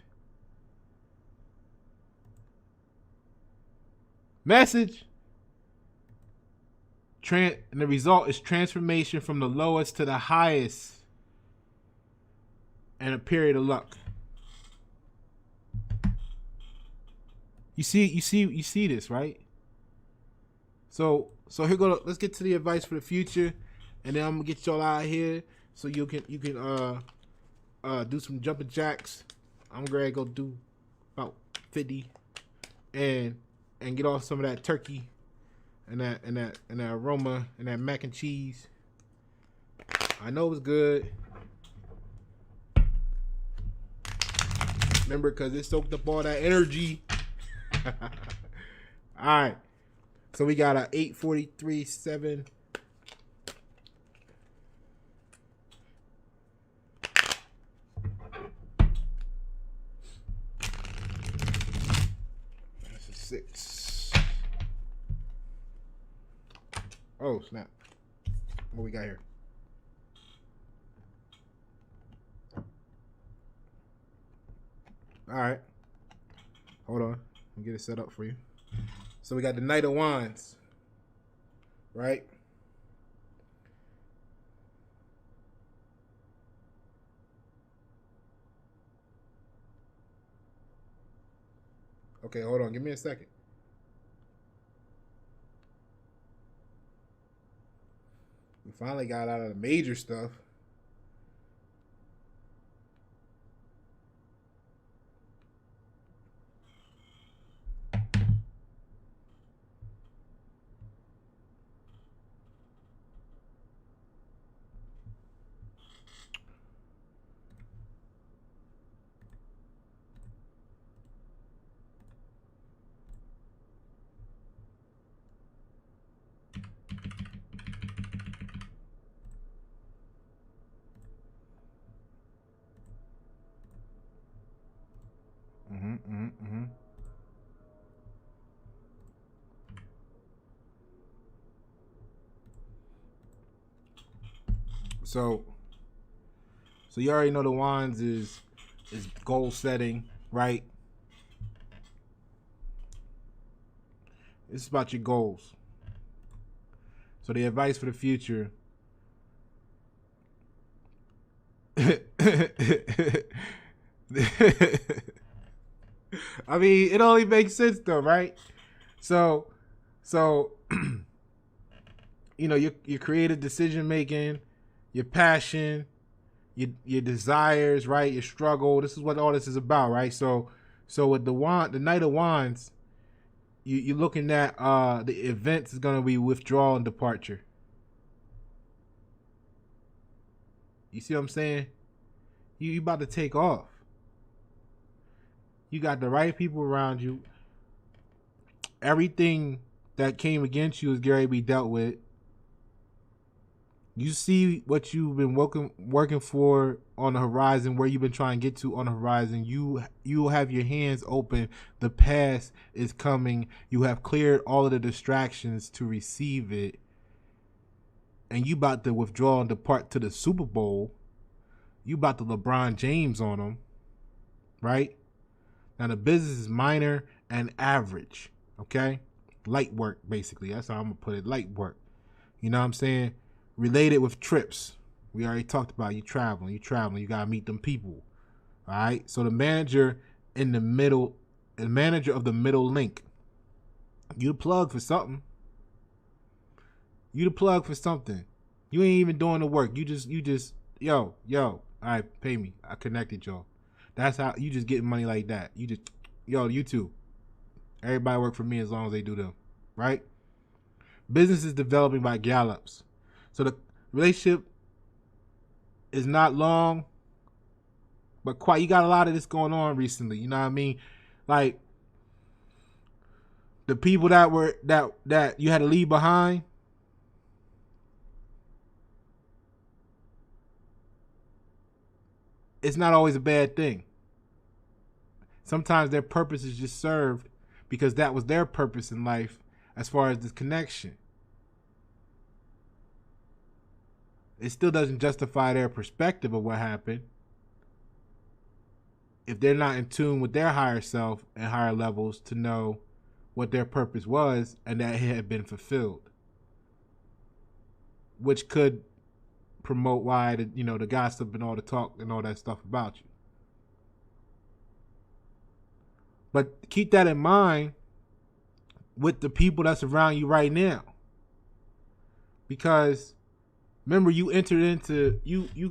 Message. And the result is transformation from the lowest to the highest, and a period of luck. You see this, right? So here go. Let's get to the advice for the future, and then I'm gonna get y'all out of here so you can do some jumping jacks. I'm gonna go do about 50, and get off some of that turkey and that aroma and that mac and cheese. I know it's good. Remember, because it soaked up all that energy. All right. So we got a 8:43:7. That's a 6. Oh, snap. What we got here? All right. Hold on. Let me get it set up for you. So we got the Knight of Wands, right? Okay, hold on. Give me a second. We finally got out of the major stuff. So you already know the wands is goal setting, right? It's about your goals. So the advice for the future. I mean, it only makes sense though, right? So you know, your creative decision making, your passion, your desires, right? Your struggle. This is what all this is about, right? So with the Knight of Wands, you're looking at the events is gonna be withdrawal and departure. You see what I'm saying? You about to take off. You got the right people around you. Everything that came against you is going to be dealt with. You see what you've been working for on the horizon, where you've been trying to get to on the horizon. You have your hands open. The past is coming. You have cleared all of the distractions to receive it. And you about to withdraw and depart to the Super Bowl. You about to LeBron James on them, right? Now the business is minor and average, okay? Light work, basically. That's how I'm gonna put it. Light work. You know what I'm saying? Related with trips. We already talked about you traveling. You gotta meet them people. All right. So the manager in the middle, the manager of the middle link. You the plug for something. You the plug for something. You ain't even doing the work. You just yo. All right, pay me. I connected y'all. That's how you just getting money like that. You just you too. Everybody work for me as long as they do them, right? Business is developing by gallops. So the relationship is not long, but quite. You got a lot of this going on recently. You know what I mean? Like the people that you had to leave behind. It's not always a bad thing. Sometimes their purpose is just served because that was their purpose in life as far as this connection. It still doesn't justify their perspective of what happened if they're not in tune with their higher self and higher levels to know what their purpose was and that it had been fulfilled, which could promote why the gossip and all the talk and all that stuff about you. But keep that in mind with the people that's around you right now, because remember you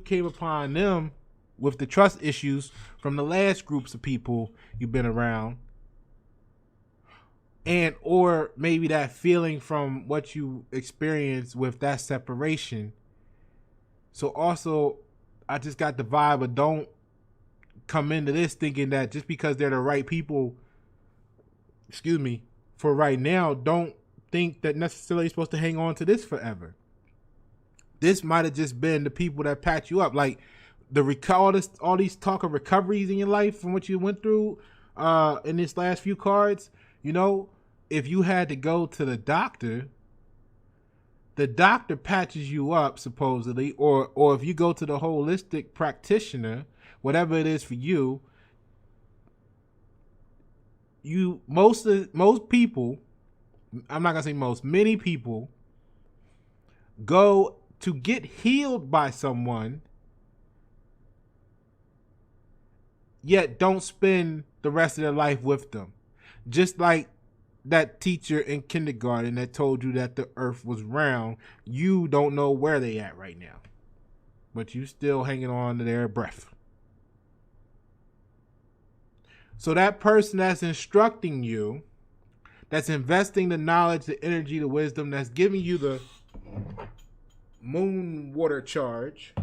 came upon them with the trust issues from the last groups of people you've been around, and or maybe that feeling from what you experienced with that separation. So also, I just got the vibe of don't come into this thinking that just because they're the right people, for right now, don't think that necessarily you're supposed to hang on to this forever. This might have just been the people that patch you up. Like all these talk of recoveries in your life from what you went through in this last few cards. If you had to go to the doctor patches you up supposedly, or if you go to the holistic practitioner, whatever it is for you, most people, I'm not gonna say most, many people go to get healed by someone, yet don't spend the rest of their life with them. Just like that teacher in kindergarten that told you that the earth was round, you don't know where they at right now. But you still hanging on to their breath. So that person that's instructing you, that's investing the knowledge, the energy, the wisdom, that's giving you the moon water charge,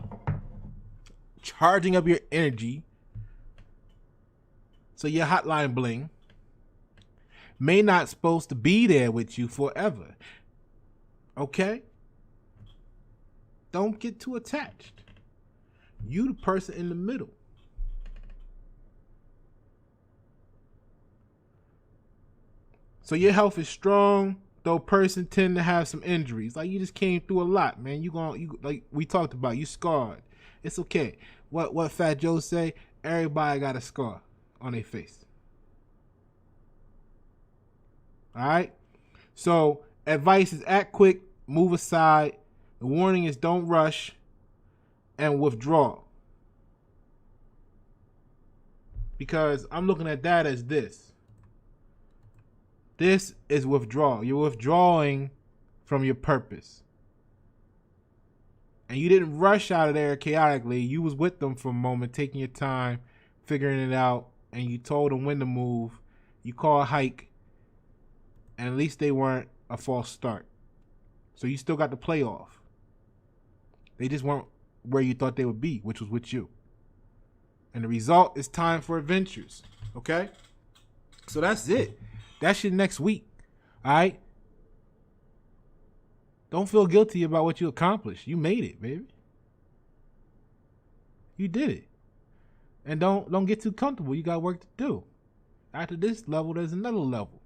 charging up your energy so your hotline bling, may not supposed to be there with you forever. Okay? Don't get too attached. You the person in the middle. So your health is strong, though person tend to have some injuries. Like you just came through a lot, man. You like we talked about, you scarred. It's okay. What Fat Joe say? Everybody got a scar on their face. All right? So advice is act quick, move aside. The warning is don't rush and withdraw. Because I'm looking at that as this. This is withdrawal. You're withdrawing from your purpose. And you didn't rush out of there chaotically. You was with them for a moment, taking your time, figuring it out, and you told them when to move. You call a hike, and at least they weren't a false start. So you still got the playoff. They just weren't where you thought they would be, which was with you. And the result is time for adventures. Okay? So that's it. That's your next week. All right? Don't feel guilty about what you accomplished. You made it, baby. You did it. And don't get too comfortable. You got work to do. After this level, there's another level.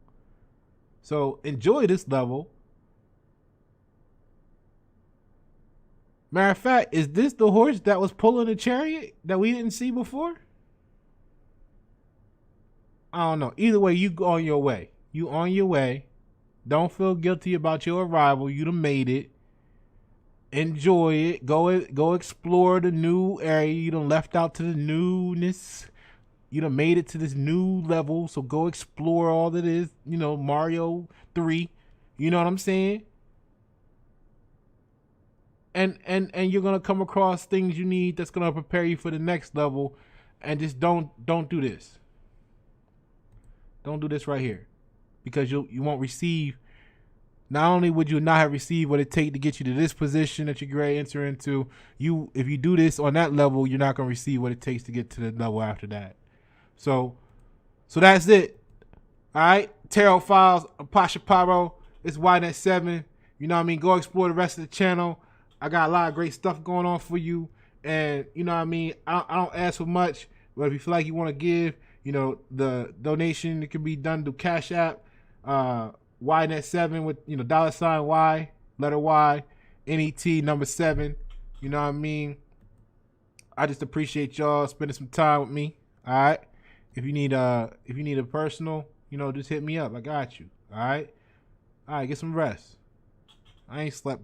So enjoy this level. Matter of fact, is this the horse that was pulling the chariot that we didn't see before? I don't know. Either way, you go on your way. You on your way. Don't feel guilty about your arrival. You done made it. Enjoy it. Go explore the new area. You done left out to the newness. You done made it to this new level. So go explore all that is, Mario 3. You know what I'm saying? And you're gonna come across things you need that's gonna prepare you for the next level. And just don't do this. Don't do this right here. Because you won't receive. Not only would you not have received what it takes to get you to this position that you're going to enter into, if you do this on that level, you're not going to receive what it takes to get to the level after that. So that's it. All right, Tarot Files, Pasha Paro. It's YNet7. You know what I mean? Go explore the rest of the channel. I got a lot of great stuff going on for you, and you know what I mean. I don't ask for much, but if you feel like you want to give, the donation, it can be done through Cash App. YNet7 with $Y, letter Y, NET number 7. You know what I mean? I just appreciate y'all spending some time with me. All right. If you need a personal, just hit me up. I got you. All right. Get some rest. I ain't slept.